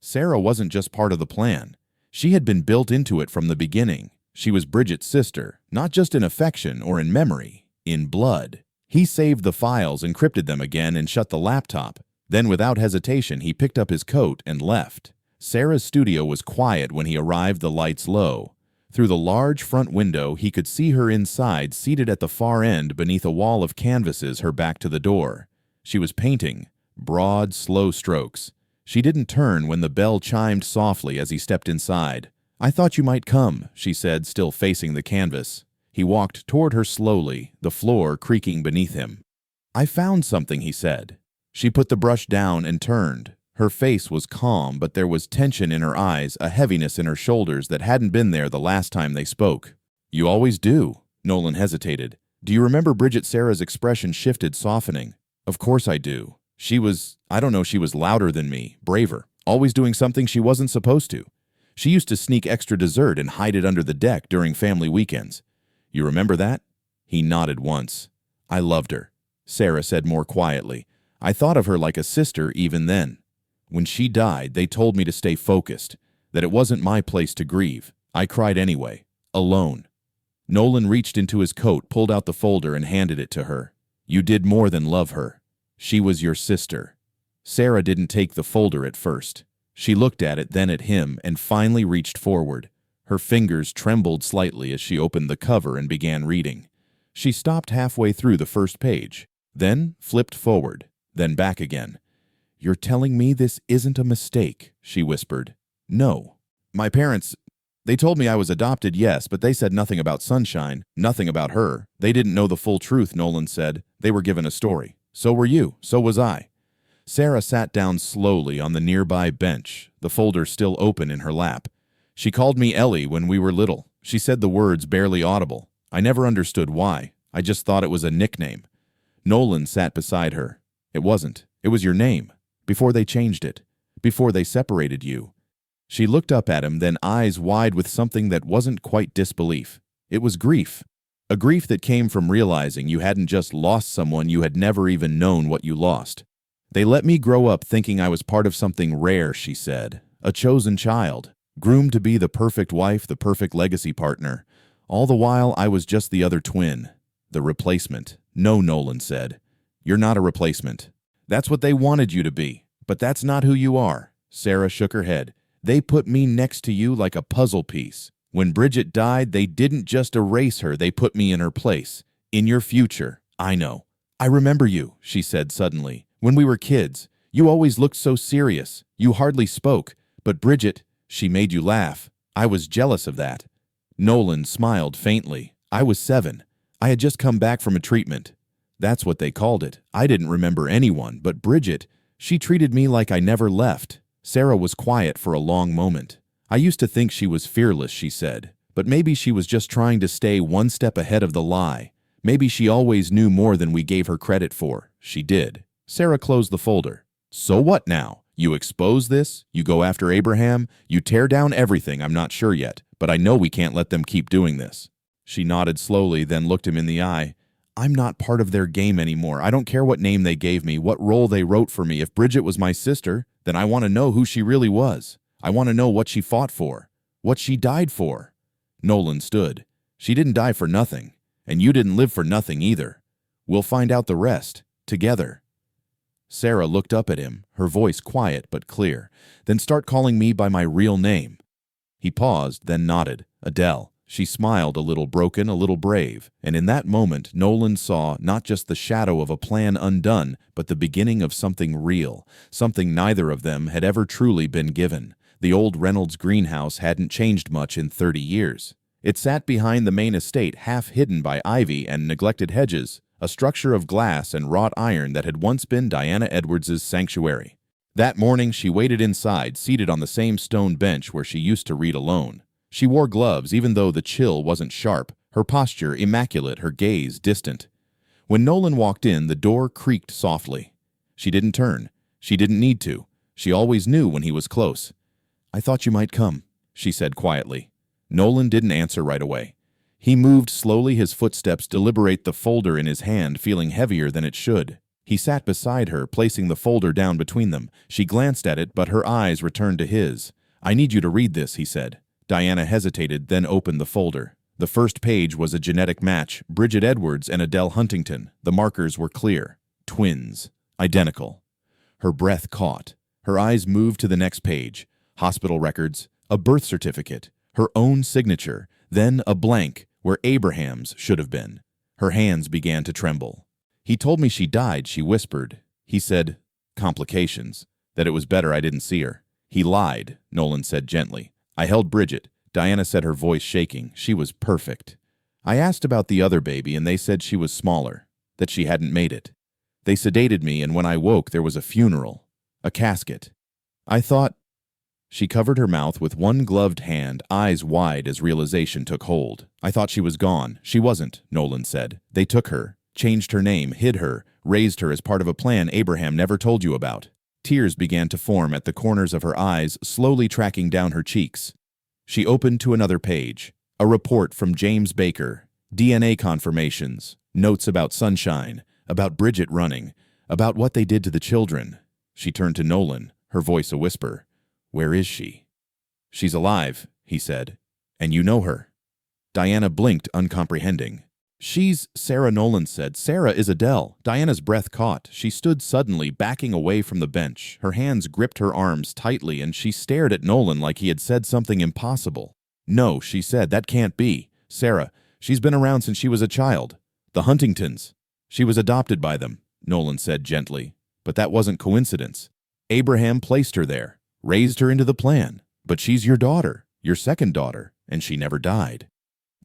Sarah wasn't just part of the plan. She had been built into it from the beginning. She was Bridget's sister, not just in affection or in memory, in blood. He saved the files, encrypted them again, and shut the laptop. Then, without hesitation, he picked up his coat and left. Sarah's studio was quiet when he arrived, the lights low. Through the large front window, he could see her inside, seated at the far end beneath a wall of canvases, her back to the door. She was painting, broad, slow strokes. She didn't turn when the bell chimed softly as he stepped inside. "I thought you might come," she said, still facing the canvas. He walked toward her slowly, the floor creaking beneath him. "I found something," he said. She put the brush down and turned. Her face was calm, but there was tension in her eyes, a heaviness in her shoulders that hadn't been there the last time they spoke. "You always do." Nolan hesitated. "Do you remember Bridget?" Sarah's expression shifted, softening. "Of course I do. She was louder than me, braver, always doing something she wasn't supposed to. She used to sneak extra dessert and hide it under the deck during family weekends. You remember that?" He nodded once. "I loved her," Sarah said more quietly. "I thought of her like a sister even then. When she died, they told me to stay focused, that it wasn't my place to grieve. I cried anyway, alone." Nolan reached into his coat, pulled out the folder, and handed it to her. "You did more than love her. She was your sister." Sarah didn't take the folder at first. She looked at it, then at him, and finally reached forward. Her fingers trembled slightly as she opened the cover and began reading. She stopped halfway through the first page, then flipped forward, then back again. "You're telling me this isn't a mistake?" she whispered. "No. My parents, they told me I was adopted, yes, but they said nothing about Sunshine, nothing about her. They didn't know the full truth," Nolan said. "They were given a story. So were you. So was I." Sarah sat down slowly on the nearby bench, the folder still open in her lap. "She called me Ellie when we were little. She said the words barely audible. I never understood why. I just thought it was a nickname." Nolan sat beside her. "It wasn't. It was your name. Before they changed it. Before they separated you." She looked up at him, then eyes wide with something that wasn't quite disbelief. It was grief. A grief that came from realizing you hadn't just lost someone, you had never even known what you lost. "They let me grow up thinking I was part of something rare," she said. "A chosen child. Groomed to be the perfect wife, the perfect legacy partner. All the while, I was just the other twin. The replacement." "No," Nolan said. "You're not a replacement. That's what they wanted you to be. But that's not who you are." Sarah shook her head. "They put me next to you like a puzzle piece. When Bridget died, they didn't just erase her, they put me in her place. In your future, I know." "I remember you," she said suddenly. "When we were kids. You always looked so serious. You hardly spoke. But Bridget, she made you laugh. I was jealous of that." Nolan smiled faintly. "I was 7. I had just come back from a treatment. That's what they called it. I didn't remember anyone, but Bridget, she treated me like I never left." Sarah was quiet for a long moment. "I used to think she was fearless," she said. "But maybe she was just trying to stay one step ahead of the lie. Maybe she always knew more than we gave her credit for." She did. Sarah closed the folder. "So what now? You expose this? You go after Abraham? You tear down everything? I'm not sure yet, but I know we can't let them keep doing this." She nodded slowly, then looked him in the eye. "I'm not part of their game anymore. I don't care what name they gave me, what role they wrote for me. If Bridget was my sister, then I want to know who she really was. I want to know what she fought for, what she died for." Nolan stood. "She didn't die for nothing, and you didn't live for nothing either. We'll find out the rest, together." Sarah looked up at him, her voice quiet but clear. "Then start calling me by my real name." He paused, then nodded. "Adele." She smiled, a little broken, a little brave, and in that moment Nolan saw not just the shadow of a plan undone, but the beginning of something real, something neither of them had ever truly been given. The old Reynolds greenhouse hadn't changed much in 30 years. It sat behind the main estate, half hidden by ivy and neglected hedges, a structure of glass and wrought iron that had once been Diana Edwards's sanctuary. That morning she waited inside, seated on the same stone bench where she used to read alone. She wore gloves even though the chill wasn't sharp, her posture immaculate, her gaze distant. When Nolan walked in, the door creaked softly. She didn't turn. She didn't need to. She always knew when he was close. "I thought you might come," she said quietly. Nolan didn't answer right away. He moved slowly, his footsteps deliberate, the folder in his hand feeling heavier than it should. He sat beside her, placing the folder down between them. She glanced at it, but her eyes returned to his. "I need you to read this," he said. Diana hesitated, then opened the folder. The first page was a genetic match, Bridget Edwards and Adele Huntington. The markers were clear. Twins. Identical. Her breath caught. Her eyes moved to the next page. Hospital records, a birth certificate, her own signature, then a blank where Abraham's should have been. Her hands began to tremble. "He told me she died," she whispered. He said, "Complications, that it was better I didn't see her." "He lied," Nolan said gently. "I held Bridget." Diana said, her voice shaking. "She was perfect. I asked about the other baby, and they said she was smaller, that she hadn't made it. They sedated me, and when I woke, there was a funeral, a casket. I thought—" She covered her mouth with one gloved hand, eyes wide as realization took hold. "I thought she was gone." "She wasn't," Nolan said. "They took her, changed her name, hid her, raised her as part of a plan Abraham never told you about." Tears began to form at the corners of her eyes, slowly tracking down her cheeks. She opened to another page. A report from James Baker. DNA confirmations. Notes about Sunshine. About Bridget running. About what they did to the children. She turned to Nolan, her voice a whisper. "Where is she?" "She's alive," he said. "And you know her." Diana blinked, uncomprehending. "She's," Sarah, Nolan said. "Sarah is Adele." Diana's breath caught. She stood suddenly, backing away from the bench. Her hands gripped her arms tightly, and she stared at Nolan like he had said something impossible. "No," she said, "that can't be. Sarah, she's been around since she was a child. The Huntingtons. She was adopted by them," Nolan said gently. "But that wasn't coincidence. Abraham placed her there, raised her into the plan. But she's your daughter, your second daughter, and she never died."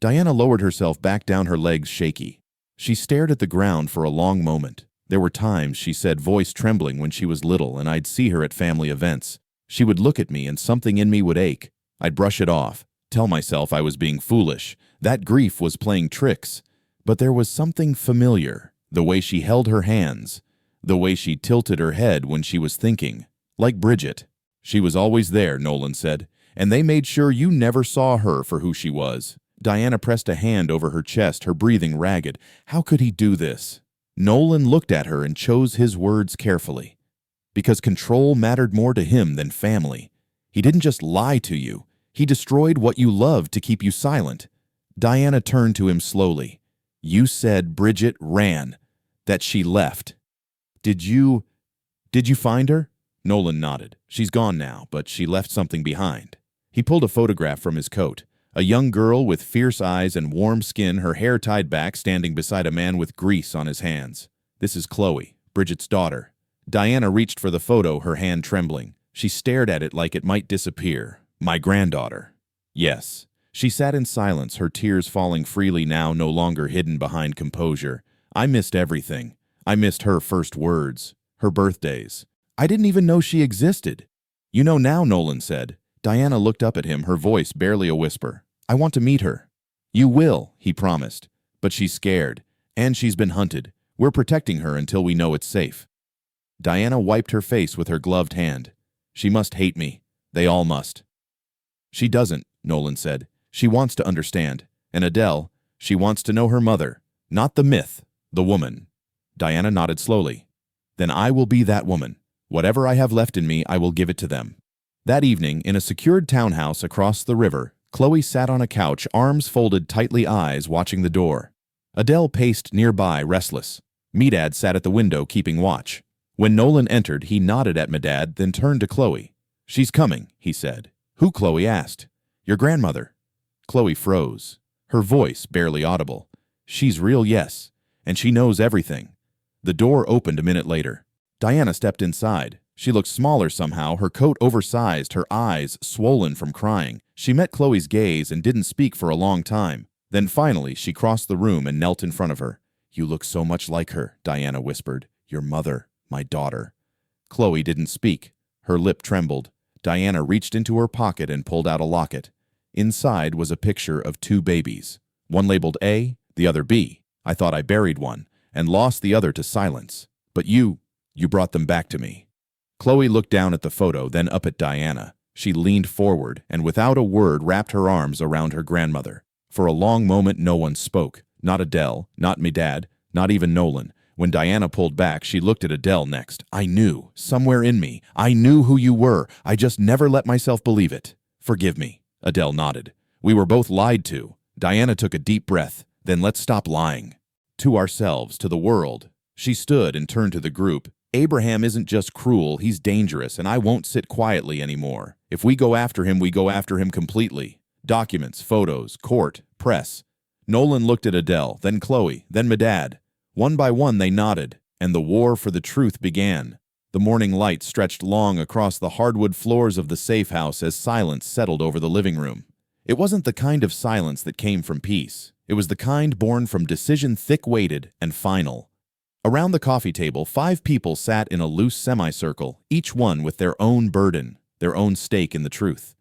Diana lowered herself back down, her legs shaky. She stared at the ground for a long moment. "There were times," she said, voice trembling, "when she was little and I'd see her at family events. She would look at me and something in me would ache. I'd brush it off, tell myself I was being foolish. That grief was playing tricks. But there was something familiar, the way she held her hands, the way she tilted her head when she was thinking. Like Bridget. She was always there," Nolan said, "and they made sure you never saw her for who she was." Diana pressed a hand over her chest, her breathing ragged. How could he do this? Nolan looked at her and chose his words carefully. Because control mattered more to him than family. He didn't just lie to you. He destroyed what you loved to keep you silent. Diana turned to him slowly. "You said Bridget ran, that she left. Did you find her?" Nolan nodded. "She's gone now, but she left something behind." He pulled a photograph from his coat. A young girl with fierce eyes and warm skin, her hair tied back, standing beside a man with grease on his hands. "This is Chloe, Bridget's daughter." Diana reached for the photo, her hand trembling. She stared at it like it might disappear. My granddaughter. Yes. She sat in silence, her tears falling freely now, no longer hidden behind composure. I missed everything. I missed her first words, her birthdays. I didn't even know she existed. You know now, Nolan said. Diana looked up at him, her voice barely a whisper. I want to meet her. You will, he promised. But she's scared, and she's been hunted. We're protecting her until we know it's safe. Diana wiped her face with her gloved hand. She must hate me. They all must. She doesn't, Nolan said. She wants to understand. And Adele, she wants to know her mother. Not the myth, the woman. Diana nodded slowly. Then I will be that woman. Whatever I have left in me, I will give it to them. That evening, in a secured townhouse across the river, Chloe sat on a couch, arms folded tightly, eyes watching the door. Adele paced nearby, restless. Medad sat at the window, keeping watch. When Nolan entered, he nodded at Medad, then turned to Chloe. She's coming, he said. Who? Chloe asked. Your grandmother. Chloe froze, her voice barely audible. She's real, yes, and she knows everything. The door opened a minute later. Diana stepped inside. She looked smaller somehow, her coat oversized, her eyes swollen from crying. She met Chloe's gaze and didn't speak for a long time. Then finally, she crossed the room and knelt in front of her. You look so much like her, Diana whispered. Your mother, my daughter. Chloe didn't speak. Her lip trembled. Diana reached into her pocket and pulled out a locket. Inside was a picture of two babies. One labeled A, the other B. I thought I buried one and lost the other to silence. But you brought them back to me. Chloe looked down at the photo, then up at Diana. She leaned forward and without a word wrapped her arms around her grandmother. For a long moment no one spoke. Not Adele, not Medad, not even Nolan. When Diana pulled back, she looked at Adele next. I knew, somewhere in me, I knew who you were. I just never let myself believe it. Forgive me. Adele nodded. We were both lied to. Diana took a deep breath. Then let's stop lying. To ourselves, to the world. She stood and turned to the group. Abraham isn't just cruel, he's dangerous, and I won't sit quietly anymore. If we go after him, we go after him completely. Documents, photos, court, press. Nolan looked at Adele, then Chloe, then Medad. One by one they nodded, and the war for the truth began. The morning light stretched long across the hardwood floors of the safe house as silence settled over the living room. It wasn't the kind of silence that came from peace. It was the kind born from decision thick-weighted and final. Around the coffee table, 5 people sat in a loose semicircle, each one with their own burden, their own stake in the truth.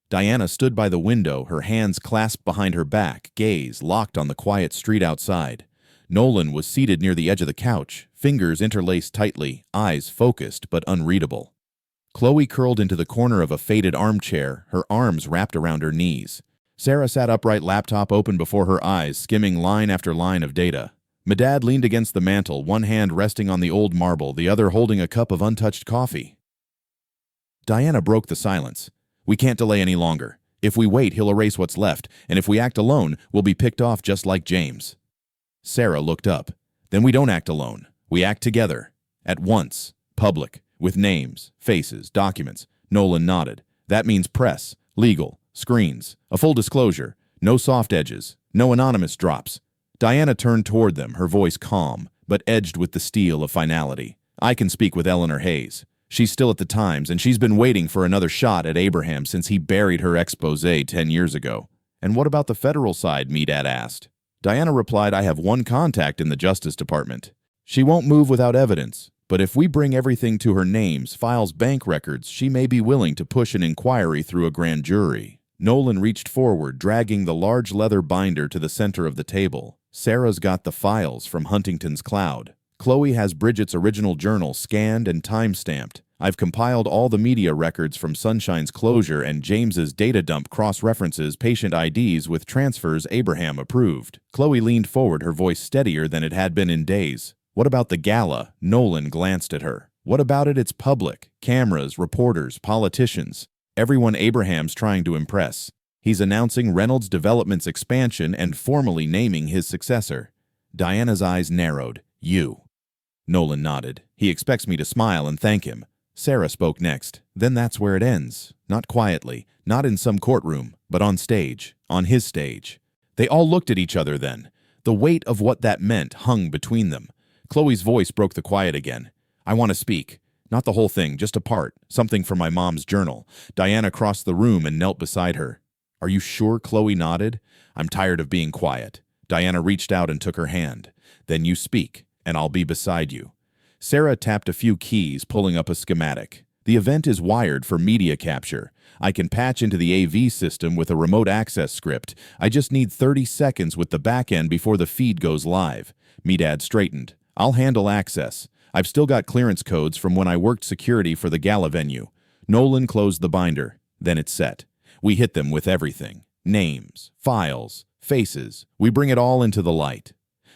Diana stood by the window, her hands clasped behind her back, gaze locked on the quiet street outside. Nolan was seated near the edge of the couch, fingers interlaced tightly, eyes focused but unreadable. Chloe curled into the corner of a faded armchair, her arms wrapped around her knees. Sarah sat upright, laptop open before her eyes, skimming line after line of data. Medad leaned against the mantel, one hand resting on the old marble, the other holding a cup of untouched coffee. Diana broke the silence. We can't delay any longer. If we wait, he'll erase what's left, and if we act alone, we'll be picked off just like James. Sarah looked up. Then we don't act alone. We act together. At once. Public. With names, faces, documents. Nolan nodded. That means press, legal, screens, a full disclosure, no soft edges, no anonymous drops. Diana turned toward them, her voice calm, but edged with the steel of finality. I can speak with Eleanor Hayes. She's still at the Times, and she's been waiting for another shot at Abraham since he buried her expose 10 years ago. And what about the federal side? Medad asked. Diana replied, I have one contact in the Justice Department. She won't move without evidence, but if we bring everything to her names, files, bank records, she may be willing to push an inquiry through a grand jury. Nolan reached forward, dragging the large leather binder to the center of the table. Sarah's got the files from Huntington's cloud. Chloe has Bridget's original journal scanned and time-stamped. I've compiled all the media records from Sunshine's closure, and James's data dump cross-references patient IDs with transfers Abraham approved. Chloe leaned forward, her voice steadier than it had been in days. What about the gala? Nolan glanced at her. What about it? It's public. Cameras, reporters, politicians. Everyone Abraham's trying to impress. He's announcing Reynolds Development's expansion and formally naming his successor. Diana's eyes narrowed. You. Nolan nodded. He expects me to smile and thank him. Sarah spoke next. Then that's where it ends. Not quietly, not in some courtroom, but on stage, on his stage. They all looked at each other then. The weight of what that meant hung between them. Chloe's voice broke the quiet again. I want to speak. Not the whole thing, just a part. Something from my mom's journal. Diana crossed the room and knelt beside her. Are you sure? Chloe nodded. I'm tired of being quiet. Diana reached out and took her hand. Then you speak, and I'll be beside you. Sarah tapped a few keys, pulling up a schematic. The event is wired for media capture. I can patch into the AV system with a remote access script. I just need 30 seconds with the back end before the feed goes live. Medad straightened. I'll handle access. I've still got clearance codes from when I worked security for the gala venue. Nolan closed the binder. Then it's set. We hit them with everything. Names, files, faces. We bring it all into the light.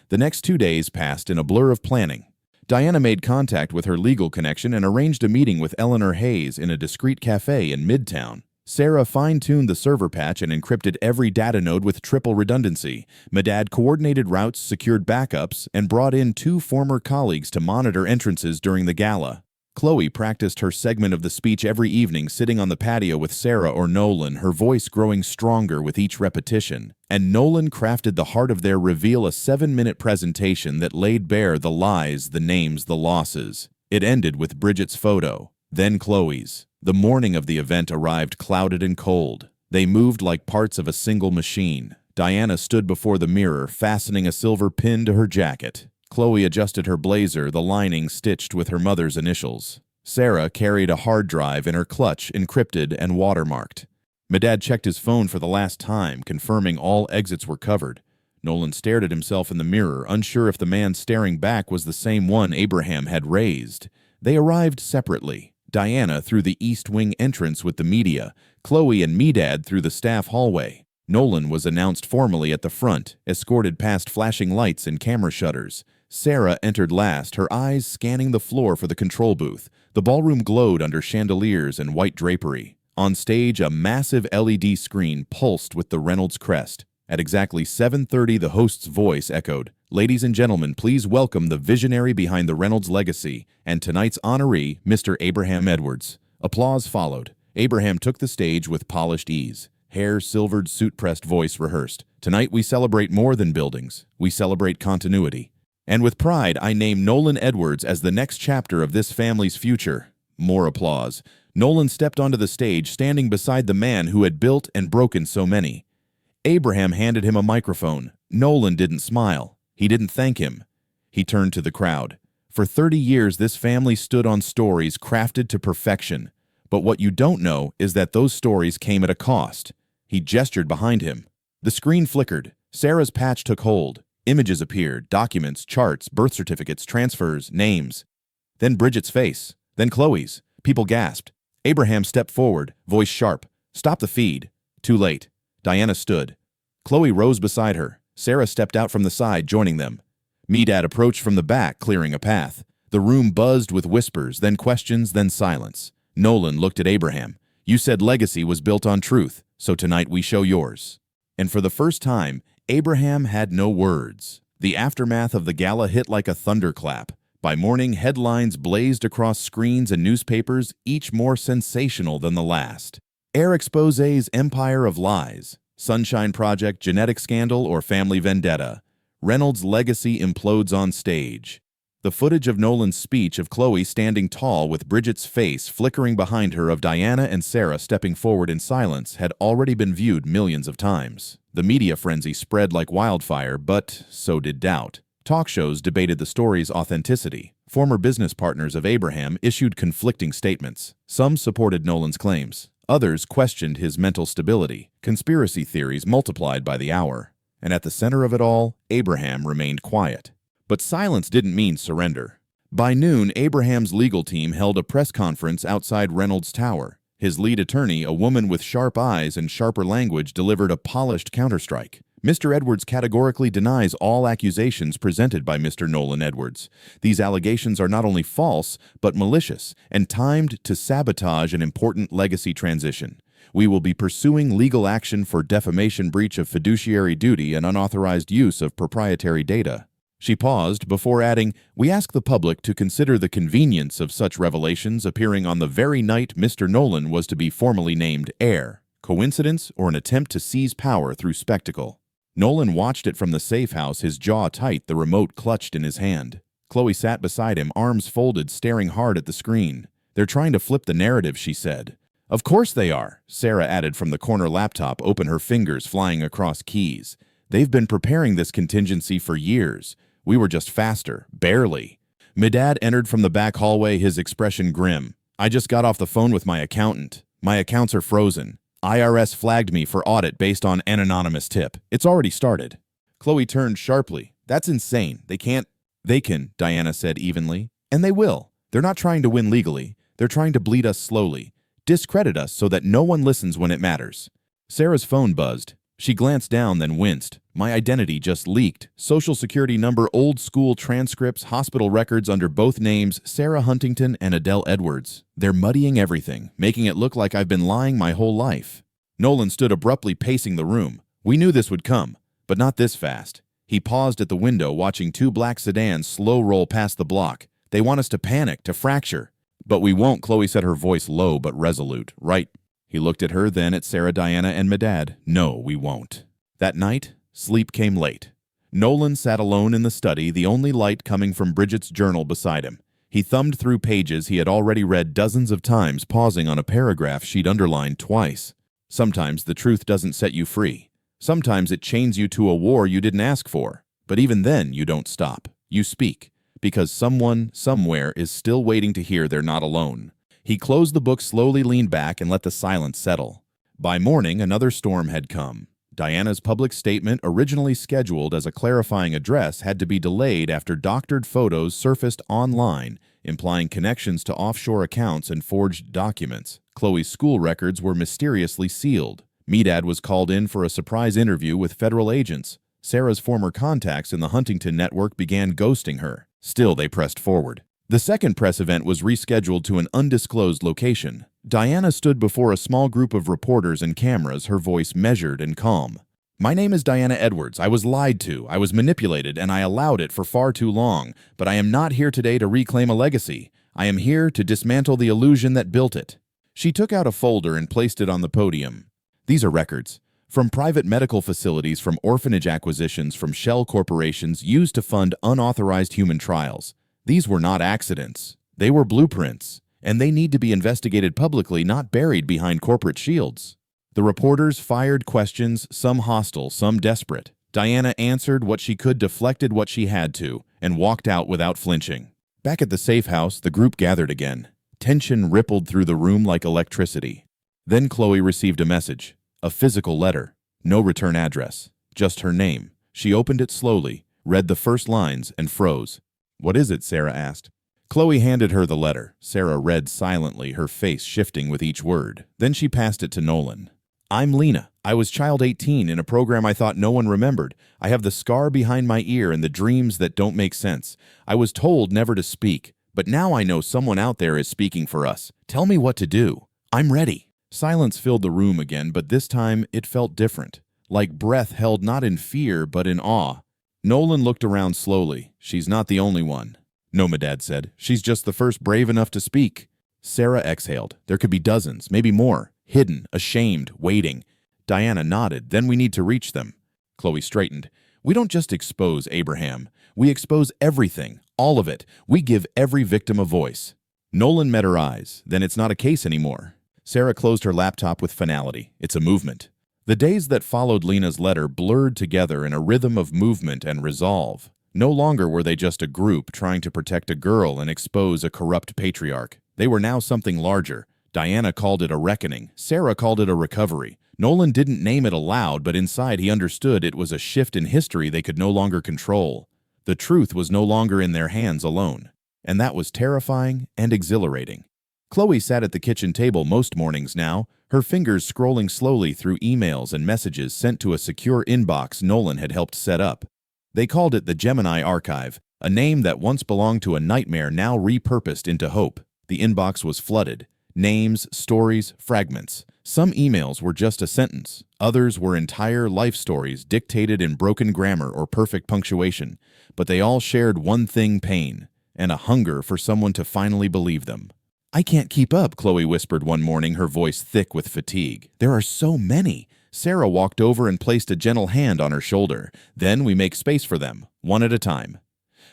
The next 2 days passed in a blur of planning. Diana made contact with her legal connection and arranged a meeting with Eleanor Hayes in a discreet cafe in Midtown. Sarah fine-tuned the server patch and encrypted every data node with triple redundancy. Medad coordinated routes, secured backups, and brought in 2 former colleagues to monitor entrances during the gala. Chloe practiced her segment of the speech every evening, sitting on the patio with Sarah or Nolan, her voice growing stronger with each repetition. And Nolan crafted the heart of their reveal, a 7-minute presentation that laid bare the lies, the names, the losses. It ended with Bridget's photo, then Chloe's. The morning of the event arrived clouded and cold. They moved like parts of a single machine. Diana stood before the mirror, fastening a silver pin to her jacket. Chloe adjusted her blazer, the lining stitched with her mother's initials. Sarah carried a hard drive in her clutch, encrypted and watermarked. Medad checked his phone for the last time, confirming all exits were covered. Nolan stared at himself in the mirror, unsure if the man staring back was the same one Abraham had raised. They arrived separately. Diana through the East Wing entrance with the media, Chloe and Medad through the staff hallway. Nolan was announced formally at the front, escorted past flashing lights and camera shutters. Sarah entered last, her eyes scanning the floor for the control booth. The ballroom glowed under chandeliers and white drapery. On stage, a massive LED screen pulsed with the Reynolds crest. At exactly 7:30, the host's voice echoed, "Ladies and gentlemen, please welcome the visionary behind the Reynolds legacy, and tonight's honoree, Mr. Abraham Edwards." Applause followed. Abraham took the stage with polished ease. Hair silvered, suit-pressed voice rehearsed. "Tonight we celebrate more than buildings. We celebrate continuity. And with pride, I name Nolan Edwards as the next chapter of this family's future." More applause. Nolan stepped onto the stage, standing beside the man who had built and broken so many. Abraham handed him a microphone. Nolan didn't smile. He didn't thank him. He turned to the crowd. For 30 years, this family stood on stories crafted to perfection. But what you don't know is that those stories came at a cost. He gestured behind him. The screen flickered. Sarah's patch took hold. Images appeared, documents, charts, birth certificates, transfers, names. Then Bridget's face. Then Chloe's. People gasped. Abraham stepped forward, voice sharp. "Stop the feed." Too late. Diana stood. Chloe rose beside her. Sarah stepped out from the side, joining them. Medad approached from the back, clearing a path. The room buzzed with whispers, then questions, then silence. Nolan looked at Abraham. "You said legacy was built on truth, so tonight we show yours." And for the first time, Abraham had no words. The aftermath of the gala hit like a thunderclap. By morning, headlines blazed across screens and newspapers, each more sensational than the last. Air exposé's Empire of Lies, Sunshine Project, genetic scandal, or family vendetta. Reynolds' legacy implodes on stage. The footage of Nolan's speech, of Chloe standing tall with Bridget's face flickering behind her, of Diana and Sarah stepping forward in silence, had already been viewed millions of times. The media frenzy spread like wildfire, but so did doubt. Talk shows debated the story's authenticity. Former business partners of Abraham issued conflicting statements. Some supported Nolan's claims. Others questioned his mental stability. Conspiracy theories multiplied by the hour. And at the center of it all, Abraham remained quiet. But silence didn't mean surrender. By noon, Abraham's legal team held a press conference outside Reynolds' tower. His lead attorney, a woman with sharp eyes and sharper language, delivered a polished counterstrike. Mr. Edwards categorically denies all accusations presented by Mr. Nolan Edwards. These allegations are not only false, but malicious and timed to sabotage an important legacy transition. We will be pursuing legal action for defamation, breach of fiduciary duty, and unauthorized use of proprietary data. She paused before adding, "We ask the public to consider the convenience of such revelations appearing on the very night Mr. Nolan was to be formally named heir. Coincidence or an attempt to seize power through spectacle?" Nolan watched it from the safe house, his jaw tight, the remote clutched in his hand. Chloe sat beside him, arms folded, staring hard at the screen. "They're trying to flip the narrative," she said. "Of course they are," Sarah added from the corner laptop, open, her fingers flying across keys. "They've been preparing this contingency for years. We were just faster, barely." Medad entered from the back hallway, his expression grim. "I just got off the phone with my accountant. My accounts are frozen. IRS flagged me for audit based on an anonymous tip. It's already started." Chloe turned sharply. "That's insane. They can't." "They can," Diana said evenly. "And they will. They're not trying to win legally. They're trying to bleed us slowly, discredit us so that no one listens when it matters." Sarah's phone buzzed. She glanced down, then winced. "My identity just leaked. Social security number, old school transcripts, hospital records under both names, Sarah Huntington and Adele Edwards. They're muddying everything, making it look like I've been lying my whole life." Nolan stood abruptly, pacing the room. "We knew this would come, but not this fast." He paused at the window, watching two black sedans slow roll past the block. "They want us to panic, to fracture." "But we won't," Chloe said, her voice low but resolute. "Right?" He looked at her, then at Sarah, Diana, and Medad. "No, we won't." That night, sleep came late. Nolan sat alone in the study, the only light coming from Bridget's journal beside him. He thumbed through pages he had already read dozens of times, pausing on a paragraph she'd underlined twice. Sometimes the truth doesn't set you free. Sometimes it chains you to a war you didn't ask for. But even then, you don't stop. You speak, because someone, somewhere, is still waiting to hear they're not alone. He closed the book, slowly leaned back, and let the silence settle. By morning, another storm had come. Diana's public statement, originally scheduled as a clarifying address, had to be delayed after doctored photos surfaced online, implying connections to offshore accounts and forged documents. Chloe's school records were mysteriously sealed. Medad was called in for a surprise interview with federal agents. Sarah's former contacts in the Huntington network began ghosting her. Still, they pressed forward. The second press event was rescheduled to an undisclosed location. Diana stood before a small group of reporters and cameras, her voice measured and calm. "My name is Diana Edwards. I was lied to, I was manipulated, and I allowed it for far too long. But I am not here today to reclaim a legacy. I am here to dismantle the illusion that built it." She took out a folder and placed it on the podium. "These are records. From private medical facilities, from orphanage acquisitions, from shell corporations used to fund unauthorized human trials. These were not accidents. They were blueprints, and they need to be investigated publicly, not buried behind corporate shields." The reporters fired questions, some hostile, some desperate. Diana answered what she could, deflected what she had to, and walked out without flinching. Back at the safe house, the group gathered again. Tension rippled through the room like electricity. Then Chloe received a message, a physical letter, no return address, just her name. She opened it slowly, read the first lines, and froze. "What is it?" Sarah asked. Chloe handed her the letter. Sarah read silently, her face shifting with each word. Then she passed it to Nolan. "I'm Lena. I was child 18 in a program I thought no one remembered. I have the scar behind my ear and the dreams that don't make sense. I was told never to speak, but now I know someone out there is speaking for us. Tell me what to do. I'm ready." Silence filled the room again, but this time it felt different, like breath held not in fear but in awe. Nolan looked around slowly. "She's not the only one." "No," Medad said. "She's just the first brave enough to speak." Sarah exhaled. "There could be dozens, maybe more, hidden, ashamed, waiting." Diana nodded. "Then we need to reach them." Chloe straightened. "We don't just expose Abraham. We expose everything, all of it. We give every victim a voice." Nolan met her eyes. "Then it's not a case anymore." Sarah closed her laptop with finality. "It's a movement." The days that followed Lena's letter blurred together in a rhythm of movement and resolve. No longer were they just a group trying to protect a girl and expose a corrupt patriarch. They were now something larger. Diana called it a reckoning. Sarah called it a recovery. Nolan didn't name it aloud, but inside he understood it was a shift in history they could no longer control. The truth was no longer in their hands alone. And that was terrifying and exhilarating. Chloe sat at the kitchen table most mornings now, her fingers scrolling slowly through emails and messages sent to a secure inbox Nolan had helped set up. They called it the Gemini Archive, a name that once belonged to a nightmare now repurposed into hope. The inbox was flooded. Names, stories, fragments. Some emails were just a sentence. Others were entire life stories dictated in broken grammar or perfect punctuation. But they all shared one thing: pain, and a hunger for someone to finally believe them. "I can't keep up," Chloe whispered one morning, her voice thick with fatigue. "There are so many." Sarah walked over and placed a gentle hand on her shoulder. "Then we make space for them, one at a time."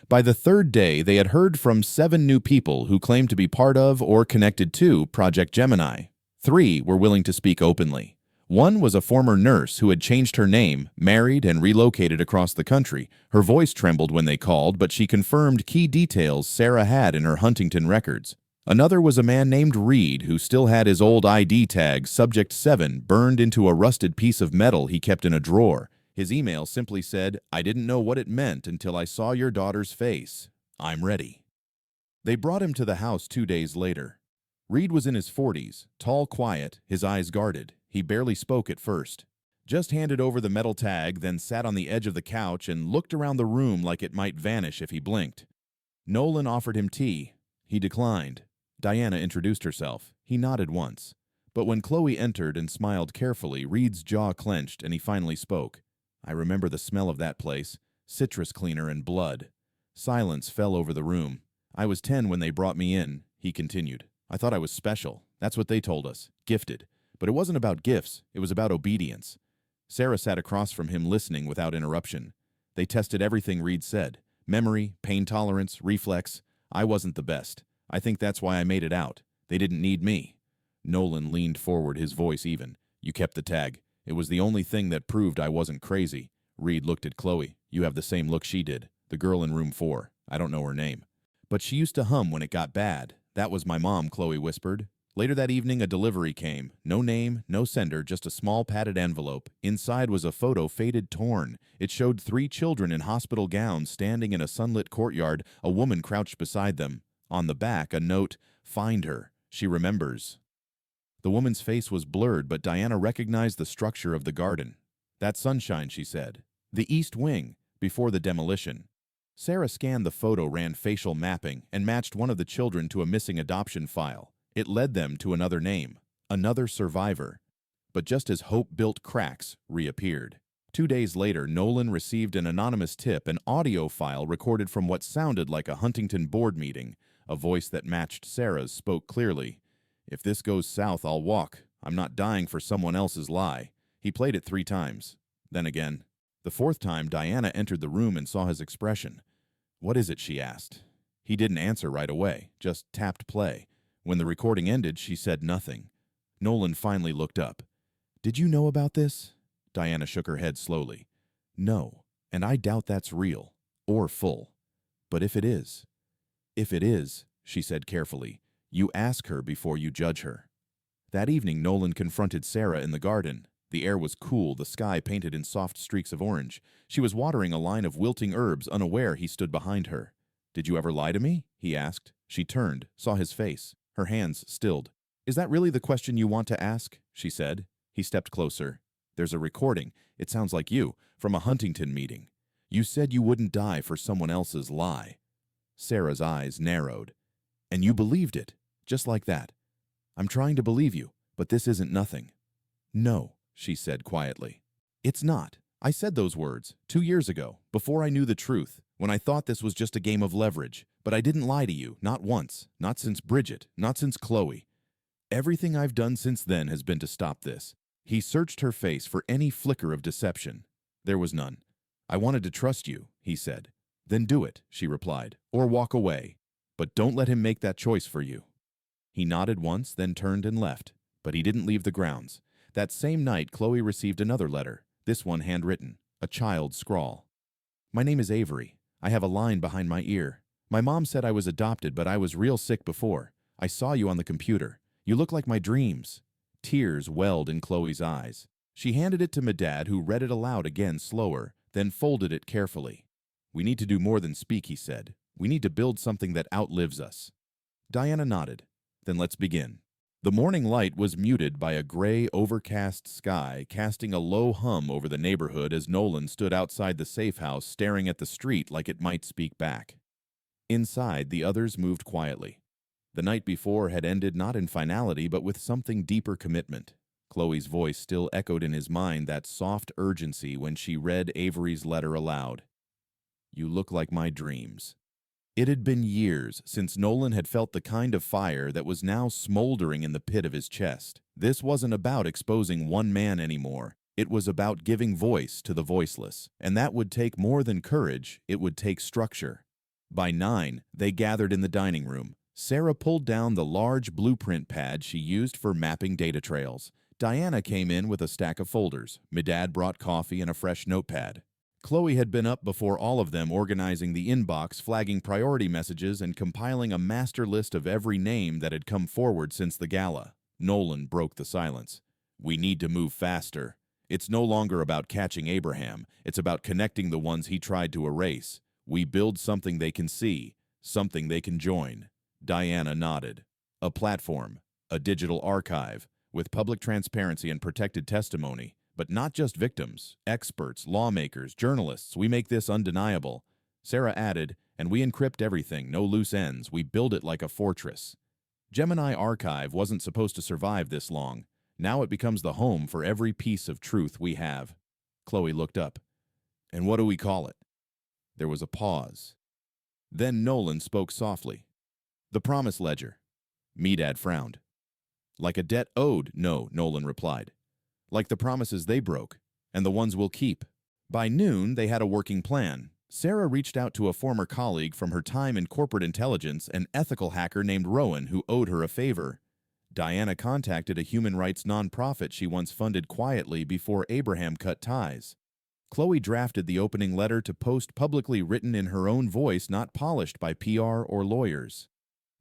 By the third day, they had heard from 7 new people who claimed to be part of or connected to Project Gemini. 3 were willing to speak openly. One was a former nurse who had changed her name, married, and relocated across the country. Her voice trembled when they called, but she confirmed key details Sarah had in her Huntington records. Another was a man named Reed who still had his old ID tag, Subject 7, burned into a rusted piece of metal he kept in a drawer. His email simply said, "I didn't know what it meant until I saw your daughter's face. I'm ready." They brought him to the house 2 days later. Reed was in his 40s, tall, quiet, his eyes guarded. He barely spoke at first. Just handed over the metal tag, then sat on the edge of the couch and looked around the room like it might vanish if he blinked. Nolan offered him tea. He declined. Diana introduced herself. He nodded once. But when Chloe entered and smiled carefully, Reed's jaw clenched and he finally spoke. "I remember the smell of that place. Citrus cleaner and blood." Silence fell over the room. "I was 10 when they brought me in," he continued. "I thought I was special. That's what they told us. Gifted. But it wasn't about gifts. It was about obedience." Sarah sat across from him listening without interruption. They tested everything Reed said. Memory, pain tolerance, reflex. I wasn't the best. I think that's why I made it out. They didn't need me. Nolan leaned forward, his voice even. "You kept the tag. It was the only thing that proved I wasn't crazy." Reed looked at Chloe. "You have the same look she did. The girl in room 4. I don't know her name. But she used to hum when it got bad. That was my mom," Chloe whispered. Later that evening, a delivery came. No name, no sender, just a small padded envelope. Inside was a photo, faded, torn. It showed 3 children in hospital gowns standing in a sunlit courtyard, a woman crouched beside them. On the back, a note, "Find her. She remembers." The woman's face was blurred, but Diana recognized the structure of the garden. "That's Sunshine," she said. "The east wing, before the demolition." Sarah scanned the photo, ran facial mapping, and matched one of the children to a missing adoption file. It led them to another name, another survivor. But just as hope built cracks, reappeared. 2 days later, Nolan received an anonymous tip, an audio file recorded from what sounded like a Huntington board meeting. A voice that matched Sarah's spoke clearly. "If this goes south, I'll walk. I'm not dying for someone else's lie." He played it 3 times. Then again. The 4th time, Diana entered the room and saw his expression. "What is it?" she asked. He didn't answer right away, just tapped play. When the recording ended, she said nothing. Nolan finally looked up. "Did you know about this?" Diana shook her head slowly. "No, and I doubt that's real, or full. But if it is," she said carefully, "you ask her before you judge her." That evening, Nolan confronted Sarah in the garden. The air was cool, the sky painted in soft streaks of orange. She was watering a line of wilting herbs, unaware he stood behind her. "Did you ever lie to me?" he asked. She turned, saw his face. Her hands stilled. "Is that really the question you want to ask?" she said. He stepped closer. "There's a recording. It sounds like you, from a Huntington meeting. You said you wouldn't die for someone else's lie." Sarah's eyes narrowed. "And you believed it, just like that." "I'm trying to believe you, but this isn't nothing." "No," she said quietly. "It's not. I said those words 2 years ago, before I knew the truth, when I thought this was just a game of leverage. But I didn't lie to you, not once, not since Bridget, not since Chloe. Everything I've done since then has been to stop this." He searched her face for any flicker of deception. There was none. "I wanted to trust you," he said. "Then do it," she replied, "or walk away. But don't let him make that choice for you." He nodded once, then turned and left. But he didn't leave the grounds. That same night, Chloe received another letter, this one handwritten, a child's scrawl. "My name is Avery. I have a line behind my ear. My mom said I was adopted, but I was real sick before. I saw you on the computer. You look like my dreams." Tears welled in Chloe's eyes. She handed it to Medad, who read it aloud again slower, then folded it carefully. "We need to do more than speak," he said. "We need to build something that outlives us." Diana nodded. "Then let's begin." The morning light was muted by a gray, overcast sky, casting a low hum over the neighborhood as Nolan stood outside the safe house staring at the street like it might speak back. Inside, the others moved quietly. The night before had ended not in finality, but with something deeper commitment. Chloe's voice still echoed in his mind, that soft urgency when she read Avery's letter aloud. "You look like my dreams." It had been years since Nolan had felt the kind of fire that was now smoldering in the pit of his chest. This wasn't about exposing one man anymore. It was about giving voice to the voiceless. And that would take more than courage, it would take structure. By 9, they gathered in the dining room. Sarah pulled down the large blueprint pad she used for mapping data trails. Diana came in with a stack of folders. Medad brought coffee and a fresh notepad. Chloe had been up before all of them, organizing the inbox, flagging priority messages, and compiling a master list of every name that had come forward since the gala. Nolan broke the silence. "We need to move faster. It's no longer about catching Abraham. It's about connecting the ones he tried to erase. We build something they can see, something they can join." Diana nodded. "A platform, a digital archive, with public transparency and protected testimony. But not just victims, experts, lawmakers, journalists. We make this undeniable." Sarah added, "And we encrypt everything, no loose ends. We build it like a fortress." Gemini Archive wasn't supposed to survive this long. Now it becomes the home for every piece of truth we have. Chloe looked up. "And what do we call it?" There was a pause. Then Nolan spoke softly. "The Promise Ledger." Medad frowned. "Like a debt owed?" "No," Nolan replied. "Like the promises they broke, and the ones we'll keep." By noon, they had a working plan. Sarah reached out to a former colleague from her time in corporate intelligence, an ethical hacker named Rowan who owed her a favor. Diana contacted a human rights nonprofit she once funded quietly before Abraham cut ties. Chloe drafted the opening letter to post publicly, written in her own voice, not polished by PR or lawyers.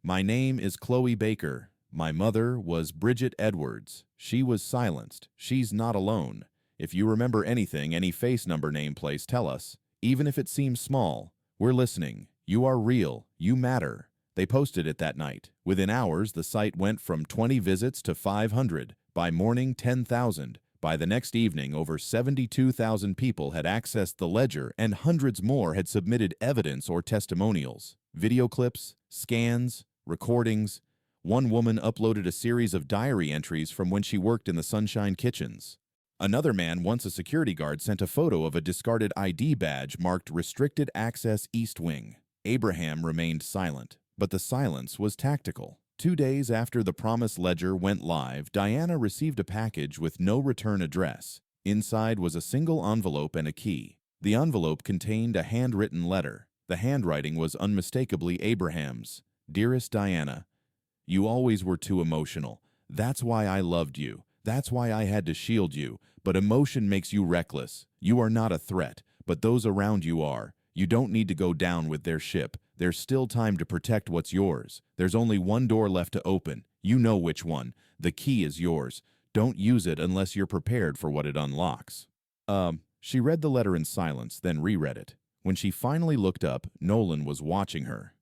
"My name is Chloe Baker. My mother was Bridget Edwards. She was silenced. She's not alone. If you remember anything, any face, number, name, place, tell us. Even if it seems small, we're listening. You are real. You matter." They posted it that night. Within hours, the site went from 20 visits to 500. By morning, 10,000. By the next evening, over 72,000 people had accessed the ledger, and hundreds more had submitted evidence or testimonials. Video clips, scans, recordings. One woman uploaded a series of diary entries from when she worked in the Sunshine Kitchens. Another man, once a security guard, sent a photo of a discarded ID badge marked Restricted Access East Wing. Abraham remained silent, but the silence was tactical. 2 days after the Promise Ledger went live, Diana received a package with no return address. Inside was a single envelope and a key. The envelope contained a handwritten letter. The handwriting was unmistakably Abraham's. "Dearest Diana, you always were too emotional. That's why I loved you. That's why I had to shield you. But emotion makes you reckless. You are not a threat, but those around you are. You don't need to go down with their ship. There's still time to protect what's yours. There's only one door left to open. You know which one. The key is yours. Don't use it unless you're prepared for what it unlocks." She read the letter in silence, then reread it. When she finally looked up, Nolan was watching her.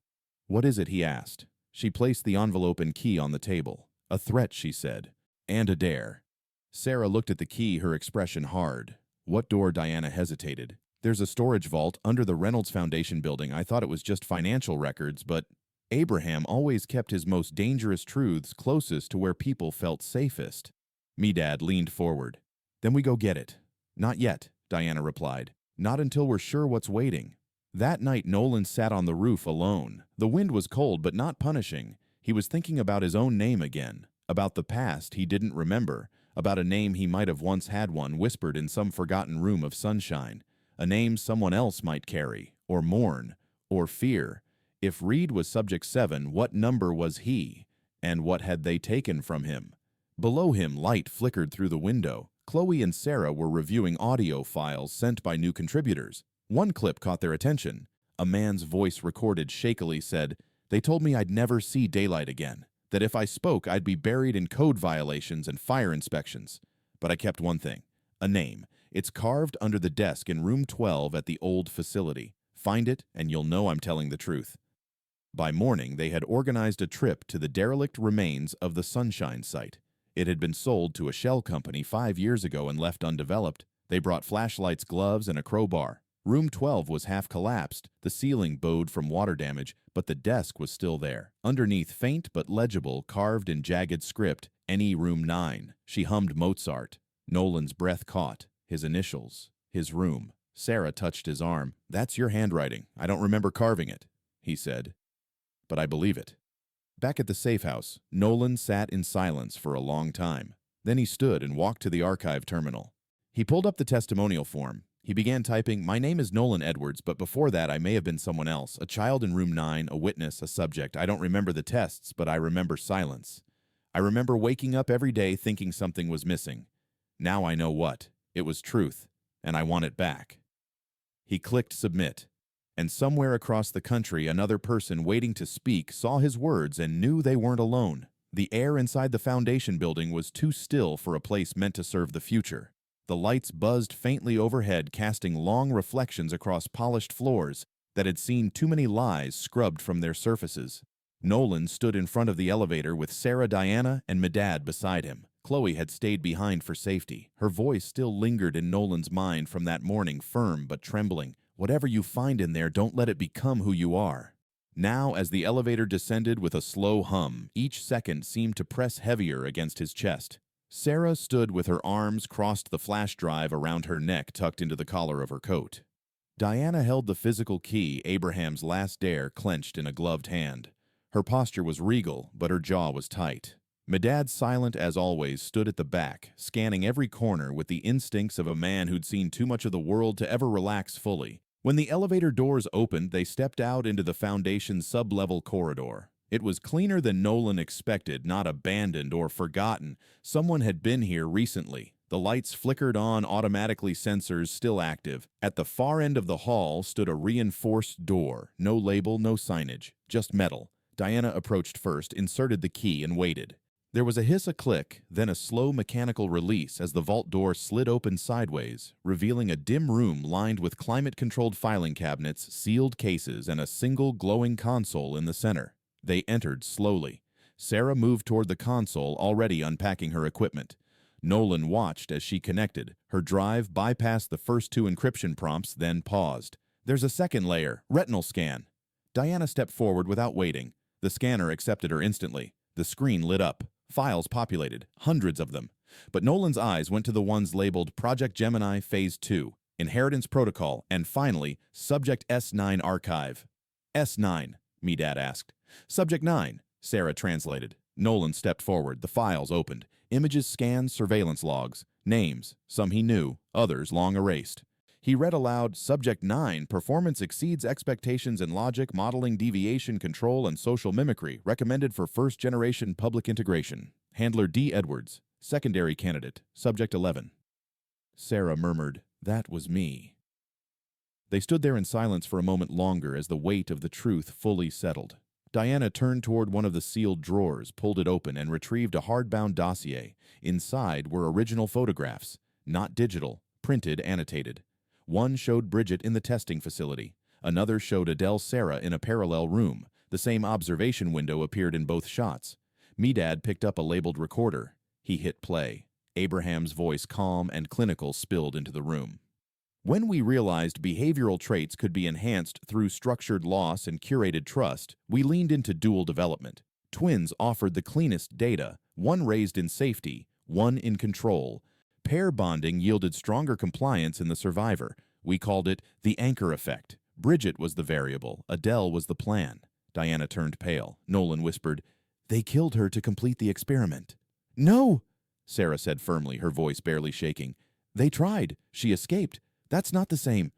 "What is it?" he asked. She placed the envelope and key on the table. "A threat," she said. "And a dare." Sarah looked at the key, her expression hard. "What door?" Diana hesitated. "There's a storage vault under the Reynolds Foundation building. I thought it was just financial records, but..." Abraham always kept his most dangerous truths closest to where people felt safest. Medad leaned forward. "Then we go get it." "Not yet," Diana replied. "Not until we're sure what's waiting." That night, Nolan sat on the roof alone. The wind was cold but not punishing. He was thinking about his own name again, about the past he didn't remember, about a name he might have once had one whispered in some forgotten room of sunshine, a name someone else might carry, or mourn, or fear. If Reed was Subject 7, what number was he, and what had they taken from him? Below him, light flickered through the window. Chloe and Sarah were reviewing audio files sent by new contributors. One clip caught their attention. A man's voice, recorded shakily, said, "They told me I'd never see daylight again, that if I spoke I'd be buried in code violations and fire inspections. But I kept one thing, a name. It's carved under the desk in room 12 at the old facility. Find it and you'll know I'm telling the truth." By morning, they had organized a trip to the derelict remains of the Sunshine site. It had been sold to a shell company 5 years ago and left undeveloped. They brought flashlights, gloves, and a crowbar. Room 12 was half collapsed, the ceiling bowed from water damage, but the desk was still there. Underneath, faint but legible, carved in jagged script, "Any Room 9. She hummed Mozart. Nolan's breath caught. His initials. His room. Sarah touched his arm. "That's your handwriting. I don't remember carving it," he said. "But I believe it." Back at the safe house, Nolan sat in silence for a long time. Then he stood and walked to the archive terminal. He pulled up the testimonial form. He began typing, "My name is Nolan Edwards, but before that I may have been someone else. A child in room 9, a witness, a subject. I don't remember the tests, but I remember silence. I remember waking up every day thinking something was missing. Now I know what. It was truth, and I want it back." He clicked submit. And somewhere across the country, another person waiting to speak saw his words and knew they weren't alone. The air inside the Foundation building was too still for a place meant to serve the future. The lights buzzed faintly overhead, casting long reflections across polished floors that had seen too many lies scrubbed from their surfaces. Nolan stood in front of the elevator with Sarah, Diana, and Medad beside him. Chloe had stayed behind for safety. Her voice still lingered in Nolan's mind from that morning, firm but trembling. "Whatever you find in there, don't let it become who you are." Now, as the elevator descended with a slow hum, each second seemed to press heavier against his chest. Sarah stood with her arms crossed, the flash drive around her neck tucked into the collar of her coat. Diana held the physical key, Abraham's last dare, clenched in a gloved hand. Her posture was regal, but her jaw was tight. Medad, silent as always, stood at the back, scanning every corner with the instincts of a man who'd seen too much of the world to ever relax fully. When the elevator doors opened, they stepped out into the Foundation's sub-level corridor. It was cleaner than Nolan expected, not abandoned or forgotten. Someone had been here recently. The lights flickered on, automatically, sensors still active. At the far end of the hall stood a reinforced door. No label, no signage, just metal. Diana approached first, inserted the key, and waited. There was a hiss, a click, then a slow mechanical release as the vault door slid open sideways, revealing a dim room lined with climate-controlled filing cabinets, sealed cases, and a single glowing console in the center. They entered slowly. Sarah moved toward the console, already unpacking her equipment. Nolan watched as she connected. Her drive bypassed the first 2 encryption prompts, then paused. "There's a second layer, retinal scan." Diana stepped forward without waiting. The scanner accepted her instantly. The screen lit up. Files populated, hundreds of them. But Nolan's eyes went to the ones labeled Project Gemini Phase 2, Inheritance Protocol, and finally, Subject S9 Archive. "S9?" Medad asked. "Subject 9, Sarah translated. Nolan stepped forward. The files opened. Images scanned, surveillance logs. Names, some he knew, others long erased. He read aloud, "Subject 9, performance exceeds expectations in logic, modeling, deviation, control, and social mimicry. Recommended for first-generation public integration. Handler D. Edwards. Secondary candidate. Subject 11. Sarah murmured, "That was me." They stood there in silence for a moment longer as the weight of the truth fully settled. Diana turned toward one of the sealed drawers, pulled it open, and retrieved a hardbound dossier. Inside were original photographs, not digital, printed, annotated. One showed Bridget in the testing facility. Another showed Adele Sarah in a parallel room. The same observation window appeared in both shots. Medad picked up a labeled recorder. He hit play. Abraham's voice, calm and clinical, spilled into the room. "When we realized behavioral traits could be enhanced through structured loss and curated trust, we leaned into dual development. Twins offered the cleanest data, one raised in safety, one in control. Pair bonding yielded stronger compliance in the survivor. We called it the anchor effect. Bridget was the variable, Adele was the plan." Diana turned pale. Nolan whispered, "They killed her to complete the experiment." "No," Sarah said firmly, her voice barely shaking. "They tried. She escaped. That's not the same."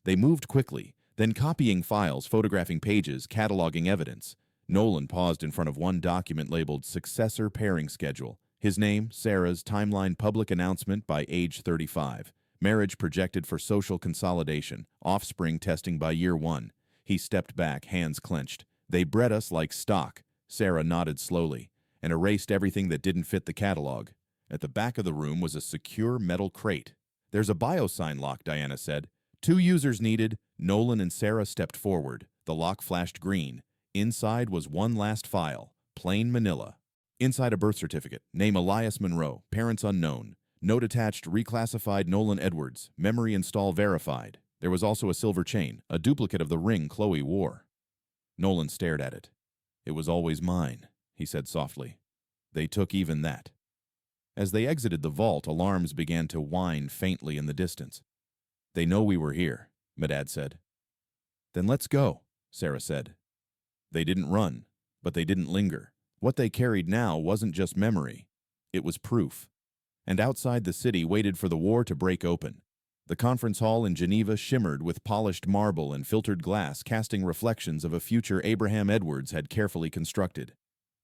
They moved quickly, then copying files, photographing pages, cataloging evidence. Nolan paused in front of one document labeled Successor Pairing Schedule. His name, Sarah's, timeline, public announcement by age 35. Marriage projected for social consolidation. Offspring testing by year 1. He stepped back, hands clenched. "They bred us like stock." Sarah nodded slowly and erased everything that didn't fit the catalog. At the back of the room was a secure metal crate. "There's a biosign lock," Diana said. 2 users needed. Nolan and Sarah stepped forward. The lock flashed green. Inside was one last file, plain manila. Inside a birth certificate, name Elias Monroe, parents unknown. Note attached, reclassified Nolan Edwards, memory install verified. There was also a silver chain, a duplicate of the ring Chloe wore. Nolan stared at it. "It was always mine," he said softly. "They took even that." As they exited the vault, alarms began to whine faintly in the distance. "They know we were here," Medad said. "Then let's go," Sarah said. They didn't run, but they didn't linger. What they carried now wasn't just memory. It was proof. And outside the city waited for the war to break open. The conference hall in Geneva shimmered with polished marble and filtered glass, casting reflections of a future Abraham Edwards had carefully constructed.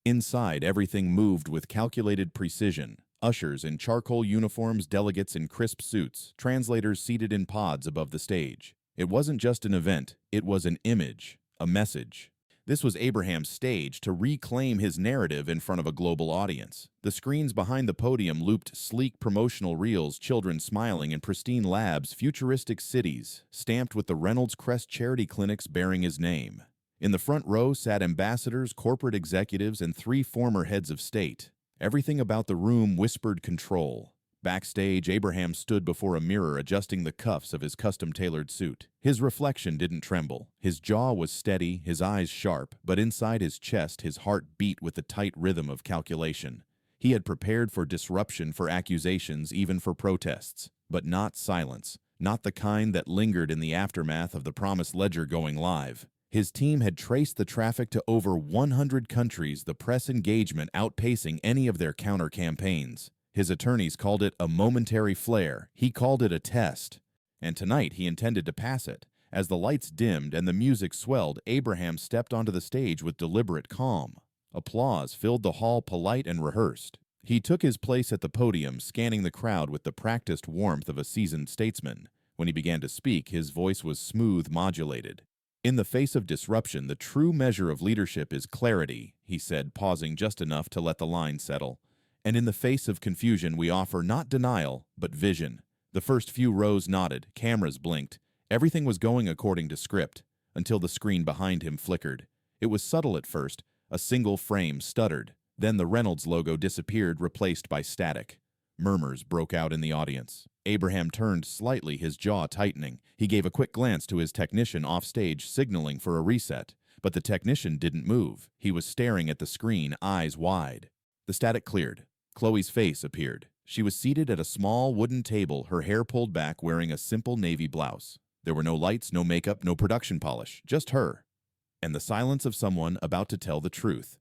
Inside, everything moved with calculated precision. Ushers in charcoal uniforms, delegates in crisp suits, translators seated in pods above the stage. It wasn't just an event, it was an image, a message. This was Abraham's stage to reclaim his narrative in front of a global audience. The screens behind the podium looped sleek promotional reels, children smiling in pristine labs, futuristic cities, stamped with the Reynolds Crest charity clinics bearing his name. In the front row sat ambassadors, corporate executives, and 3 former heads of state. Everything about the room whispered control. Backstage, Abraham stood before a mirror adjusting the cuffs of his custom-tailored suit. His reflection didn't tremble. His jaw was steady, his eyes sharp, but inside his chest his heart beat with the tight rhythm of calculation. He had prepared for disruption, for accusations, even for protests. But not silence. Not the kind that lingered in the aftermath of the Promised Ledger going live. His team had traced the traffic to over 100 countries, the press engagement outpacing any of their counter-campaigns. His attorneys called it a momentary flare. He called it a test. And tonight he intended to pass it. As the lights dimmed and the music swelled, Abraham stepped onto the stage with deliberate calm. Applause filled the hall, polite and rehearsed. He took his place at the podium, scanning the crowd with the practiced warmth of a seasoned statesman. When he began to speak, his voice was smooth, modulated. "In the face of disruption, the true measure of leadership is clarity," he said, pausing just enough to let the line settle. "And in the face of confusion, we offer not denial, but vision." The first few rows nodded, cameras blinked. Everything was going according to script, until the screen behind him flickered. It was subtle at first. A single frame stuttered. Then the Reynolds logo disappeared, replaced by static. Murmurs broke out in the audience. Abraham turned slightly, his jaw tightening. He gave a quick glance to his technician offstage, signaling for a reset. But the technician didn't move. He was staring at the screen, eyes wide. The static cleared. Chloe's face appeared. She was seated at a small wooden table, her hair pulled back, wearing a simple navy blouse. There were no lights, no makeup, no production polish, just her. And the silence of someone about to tell the truth.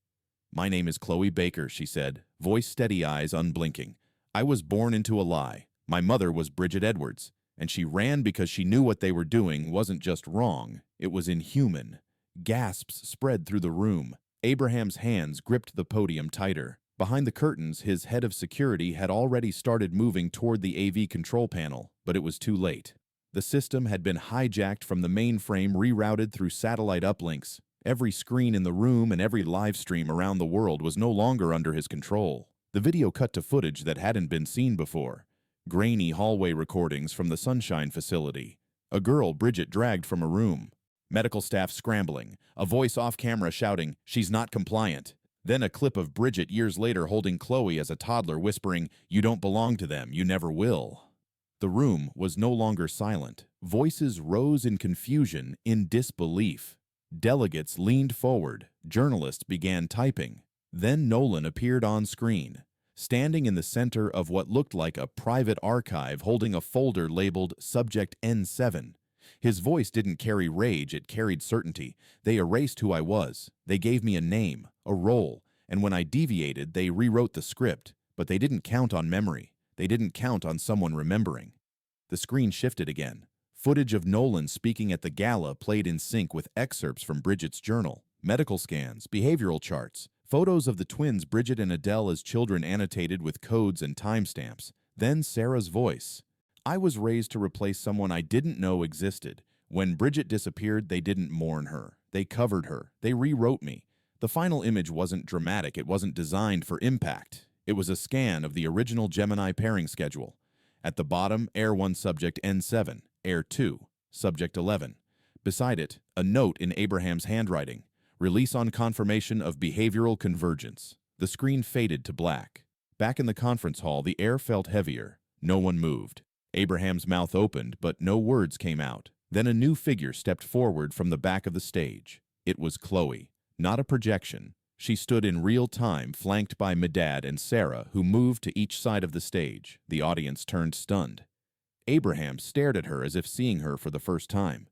"My name is Chloe Baker," she said, voice steady, eyes unblinking. "I was born into a lie. My mother was Bridget Edwards, and she ran because she knew what they were doing wasn't just wrong, it was inhuman." Gasps spread through the room. Abraham's hands gripped the podium tighter. Behind the curtains, his head of security had already started moving toward the AV control panel, but it was too late. The system had been hijacked from the mainframe, rerouted through satellite uplinks. Every screen in the room and every live stream around the world was no longer under his control. The video cut to footage that hadn't been seen before. Grainy hallway recordings from the Sunshine facility. A girl Bridget dragged from a room. Medical staff scrambling. A voice off camera shouting, "She's not compliant." Then a clip of Bridget years later holding Chloe as a toddler, whispering, "You don't belong to them, you never will." The room was no longer silent. Voices rose in confusion, in disbelief. Delegates leaned forward. Journalists began typing. Then Nolan appeared on screen, standing in the center of what looked like a private archive, holding a folder labeled Subject N7. His voice didn't carry rage, it carried certainty. "They erased who I was. They gave me a name, a role, and when I deviated, they rewrote the script. But they didn't count on memory. They didn't count on someone remembering." The screen shifted again. Footage of Nolan speaking at the gala played in sync with excerpts from Bridget's journal, medical scans, behavioral charts, photos of the twins Bridget and Adele as children annotated with codes and timestamps. Then Sarah's voice. "I was raised to replace someone I didn't know existed. When Bridget disappeared, they didn't mourn her. They covered her. They rewrote me." The final image wasn't dramatic. It wasn't designed for impact. It was a scan of the original Gemini pairing schedule. At the bottom, Air 1 Subject N7, Air 2, Subject 11. Beside it, a note in Abraham's handwriting. "Release on confirmation of behavioral convergence." The screen faded to black. Back in the conference hall, the air felt heavier. No one moved. Abraham's mouth opened, but no words came out. Then a new figure stepped forward from the back of the stage. It was Chloe, not a projection. She stood in real time, flanked by Medad and Sarah, who moved to each side of the stage. The audience turned stunned. Abraham stared at her as if seeing her for the first time.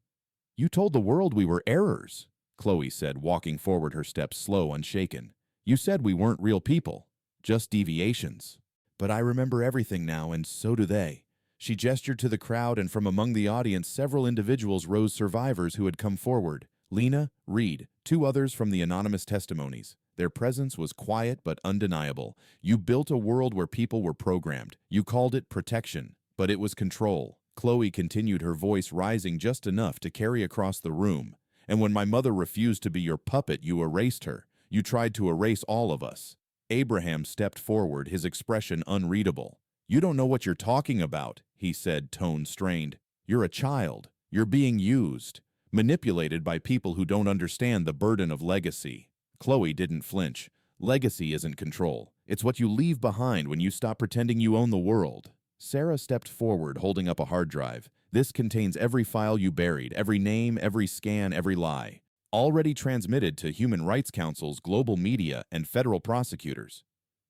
"You told the world we were errors," Chloe said, walking forward, her steps slow, unshaken. "You said we weren't real people, just deviations. But I remember everything now, and so do they." She gestured to the crowd, and from among the audience, several individuals rose, survivors who had come forward. Lena, Reed, two others from the anonymous testimonies. Their presence was quiet but undeniable. You built a world where people were programmed. You called it protection, but it was control. Chloe continued, her voice rising just enough to carry across the room. And when my mother refused to be your puppet, you erased her. You tried to erase all of us. Abraham stepped forward, his expression unreadable. You don't know what you're talking about, he said, tone strained. You're a child. You're being used, manipulated by people who don't understand the burden of legacy. Chloe didn't flinch. Legacy isn't control. It's what you leave behind when you stop pretending you own the world. Sarah stepped forward, holding up a hard drive. This contains every file you buried, every name, every scan, every lie. Already transmitted to Human Rights Council's global media and federal prosecutors.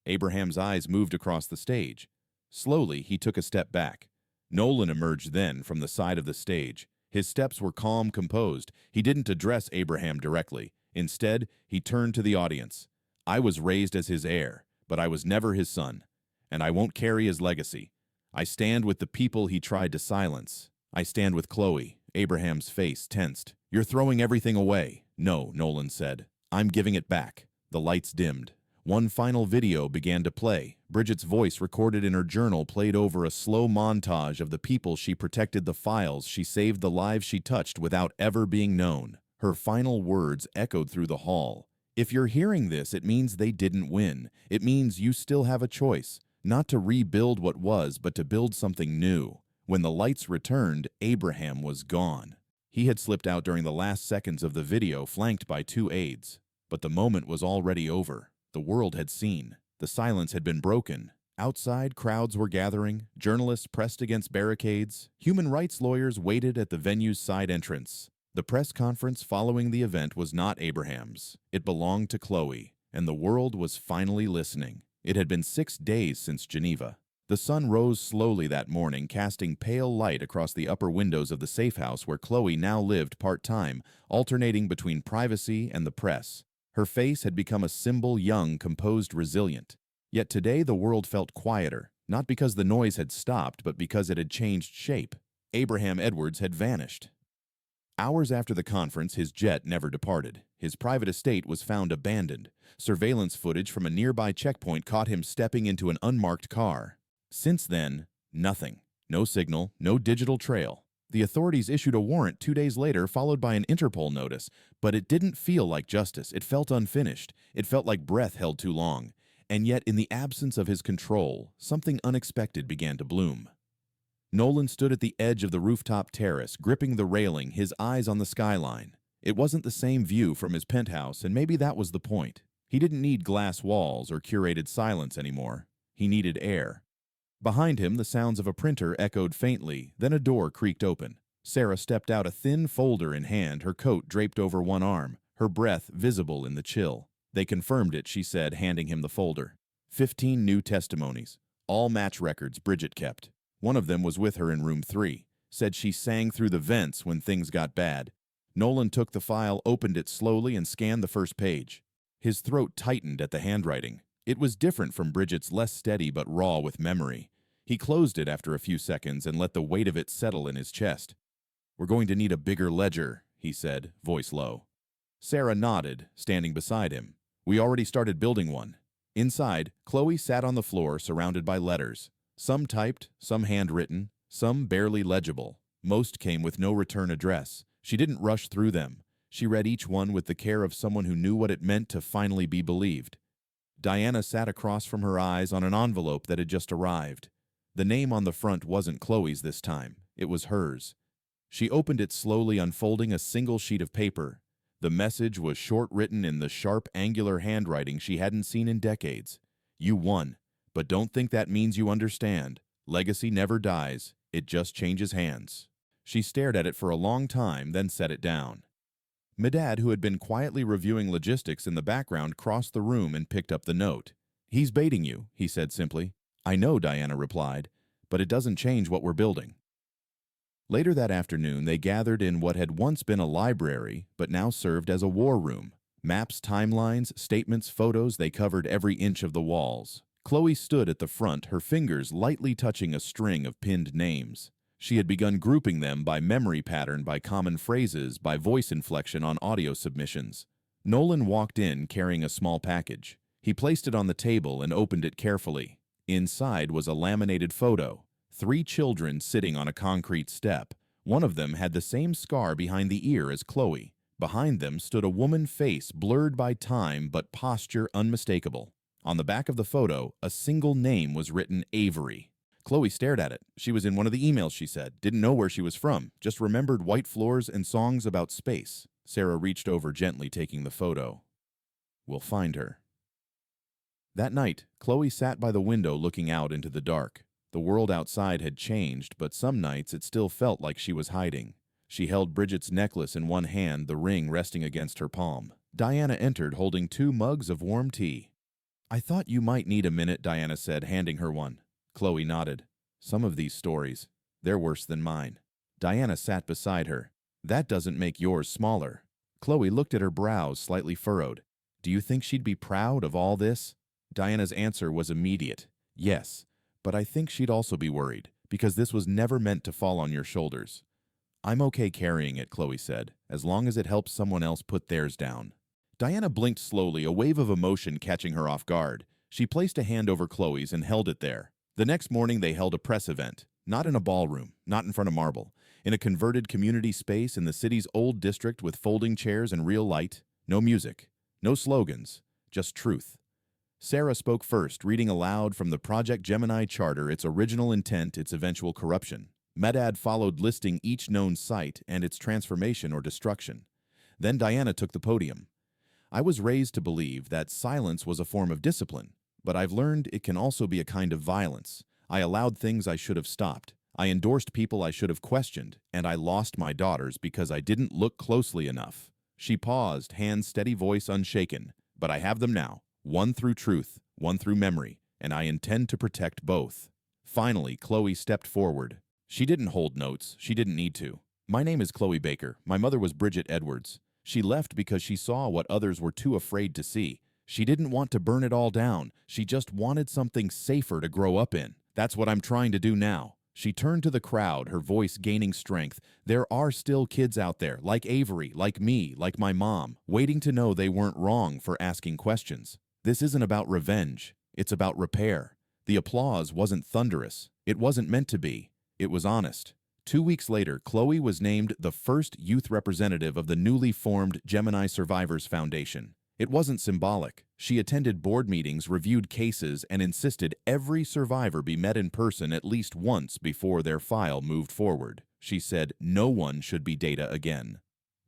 Abraham's eyes moved across the stage. Slowly, he took a step back. Nolan emerged then from the side of the stage. His steps were calm, composed. He didn't address Abraham directly. Instead, he turned to the audience. I was raised as his heir, but I was never his son, and I won't carry his legacy. I stand with the people he tried to silence. I stand with Chloe. Abraham's face tensed. You're throwing everything away. No, Nolan said. I'm giving it back. The lights dimmed. One final video began to play. Bridget's voice, recorded in her journal, played over a slow montage of the people she protected, the files she saved, the lives she touched without ever being known. Her final words echoed through the hall. If you're hearing this, it means they didn't win. It means you still have a choice. Not to rebuild what was, but to build something new. When the lights returned, Abraham was gone. He had slipped out during the last seconds of the video, flanked by two aides. But the moment was already over. The world had seen. The silence had been broken. Outside, crowds were gathering. Journalists pressed against barricades. Human rights lawyers waited at the venue's side entrance. The press conference following the event was not Abraham's. It belonged to Chloe, and the world was finally listening. It had been 6 days since Geneva. The sun rose slowly that morning, casting pale light across the upper windows of the safe house where Chloe now lived part-time, alternating between privacy and the press. Her face had become a symbol, young, composed, resilient. Yet today the world felt quieter, not because the noise had stopped, but because it had changed shape. Abraham Edwards had vanished. Hours after the conference, his jet never departed. His private estate was found abandoned. Surveillance footage from a nearby checkpoint caught him stepping into an unmarked car. Since then, nothing. No signal, no digital trail. The authorities issued a warrant 2 days later, followed by an Interpol notice, but it didn't feel like justice. It felt unfinished. It felt like breath held too long. And yet, in the absence of his control, something unexpected began to bloom. Nolan stood at the edge of the rooftop terrace, gripping the railing, his eyes on the skyline. It wasn't the same view from his penthouse, and maybe that was the point. He didn't need glass walls or curated silence anymore. He needed air. Behind him, the sounds of a printer echoed faintly, then a door creaked open. Sarah stepped out, a thin folder in hand, her coat draped over one arm, her breath visible in the chill. They confirmed it, she said, handing him the folder. 15 new testimonies, all match records Bridget kept. One of them was with her in room 3, said she sang through the vents when things got bad. Nolan took the file, opened it slowly, and scanned the first page. His throat tightened at the handwriting. It was different from Bridget's, less steady but raw with memory. He closed it after a few seconds and let the weight of it settle in his chest. "We're going to need a bigger ledger," he said, voice low. Sarah nodded, standing beside him. "We already started building one." Inside, Chloe sat on the floor, surrounded by letters. Some typed, some handwritten, some barely legible. Most came with no return address. She didn't rush through them. She read each one with the care of someone who knew what it meant to finally be believed. Diana sat across from her, eyes on an envelope that had just arrived. The name on the front wasn't Chloe's this time. It was hers. She opened it slowly, unfolding a single sheet of paper. The message was short, written in the sharp, angular handwriting she hadn't seen in decades. "You won, but don't think that means you understand. Legacy never dies. It just changes hands." She stared at it for a long time, then set it down. Medad, who had been quietly reviewing logistics in the background, crossed the room and picked up the note. "He's baiting you," he said simply. "I know," Diana replied, "but it doesn't change what we're building." Later that afternoon, they gathered in what had once been a library, but now served as a war room. Maps, timelines, statements, photos, they covered every inch of the walls. Chloe stood at the front, her fingers lightly touching a string of pinned names. She had begun grouping them by memory pattern, by common phrases, by voice inflection on audio submissions. Nolan walked in carrying a small package. He placed it on the table and opened it carefully. Inside was a laminated photo. 3 children sitting on a concrete step. One of them had the same scar behind the ear as Chloe. Behind them stood a woman's face, blurred by time but posture unmistakable. On the back of the photo, a single name was written, Avery. Chloe stared at it. She was in one of the emails, she said. Didn't know where she was from, just remembered white floors and songs about space. Sarah reached over gently, taking the photo. We'll find her. That night, Chloe sat by the window looking out into the dark. The world outside had changed, but some nights it still felt like she was hiding. She held Bridget's necklace in one hand, the ring resting against her palm. Diana entered holding 2 mugs of warm tea. I thought you might need a minute, Diana said, handing her one. Chloe nodded. Some of these stories, they're worse than mine. Diana sat beside her. That doesn't make yours smaller. Chloe looked at her brows slightly furrowed. Do you think she'd be proud of all this? Diana's answer was immediate. Yes, but I think she'd also be worried, because this was never meant to fall on your shoulders. I'm okay carrying it, Chloe said, as long as it helps someone else put theirs down. Diana blinked slowly, a wave of emotion catching her off guard. She placed a hand over Chloe's and held it there. The next morning they held a press event, not in a ballroom, not in front of marble, in a converted community space in the city's old district with folding chairs and real light. No music, no slogans, just truth. Sarah spoke first, reading aloud from the Project Gemini Charter, its original intent, its eventual corruption. Medad followed, listing each known site and its transformation or destruction. Then Diana took the podium. I was raised to believe that silence was a form of discipline, but I've learned it can also be a kind of violence. I allowed things I should have stopped. I endorsed people I should have questioned, and I lost my daughters because I didn't look closely enough. She paused, hand steady, voice unshaken. But I have them now. One through truth, one through memory, and I intend to protect both. Finally, Chloe stepped forward. She didn't hold notes. She didn't need to. My name is Chloe Baker. My mother was Bridget Edwards. She left because she saw what others were too afraid to see. She didn't want to burn it all down. She just wanted something safer to grow up in. That's what I'm trying to do now. She turned to the crowd, her voice gaining strength. There are still kids out there, like Avery, like me, like my mom, waiting to know they weren't wrong for asking questions. This isn't about revenge. It's about repair. The applause wasn't thunderous. It wasn't meant to be. It was honest. 2 weeks later, Chloe was named the first youth representative of the newly formed Gemini Survivors Foundation. It wasn't symbolic. She attended board meetings, reviewed cases, and insisted every survivor be met in person at least once before their file moved forward. She said no one should be data again.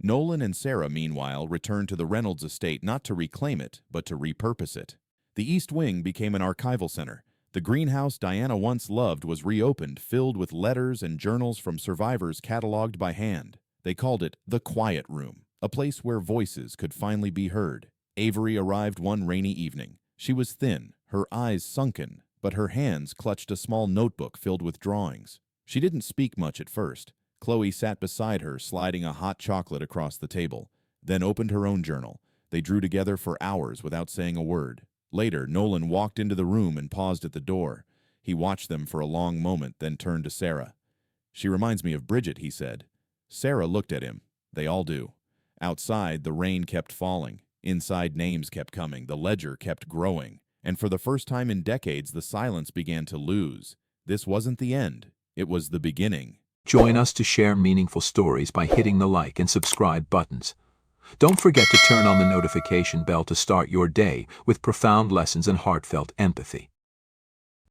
Nolan and Sarah, meanwhile, returned to the Reynolds estate not to reclaim it, but to repurpose it. The East Wing became an archival center. The greenhouse Diana once loved was reopened, filled with letters and journals from survivors cataloged by hand. They called it the Quiet Room, a place where voices could finally be heard. Avery arrived one rainy evening. She was thin, her eyes sunken, but her hands clutched a small notebook filled with drawings. She didn't speak much at first. Chloe sat beside her, sliding a hot chocolate across the table, then opened her own journal. They drew together for hours without saying a word. Later, Nolan walked into the room and paused at the door. He watched them for a long moment, then turned to Sarah. She reminds me of Bridget, he said. Sarah looked at him. They all do. Outside, the rain kept falling. Inside, names kept coming. The ledger kept growing. And for the first time in decades, the silence began to lose. This wasn't the end. It was the beginning. Join us to share meaningful stories by hitting the like and subscribe buttons. Don't forget to turn on the notification bell to start your day with profound lessons and heartfelt empathy.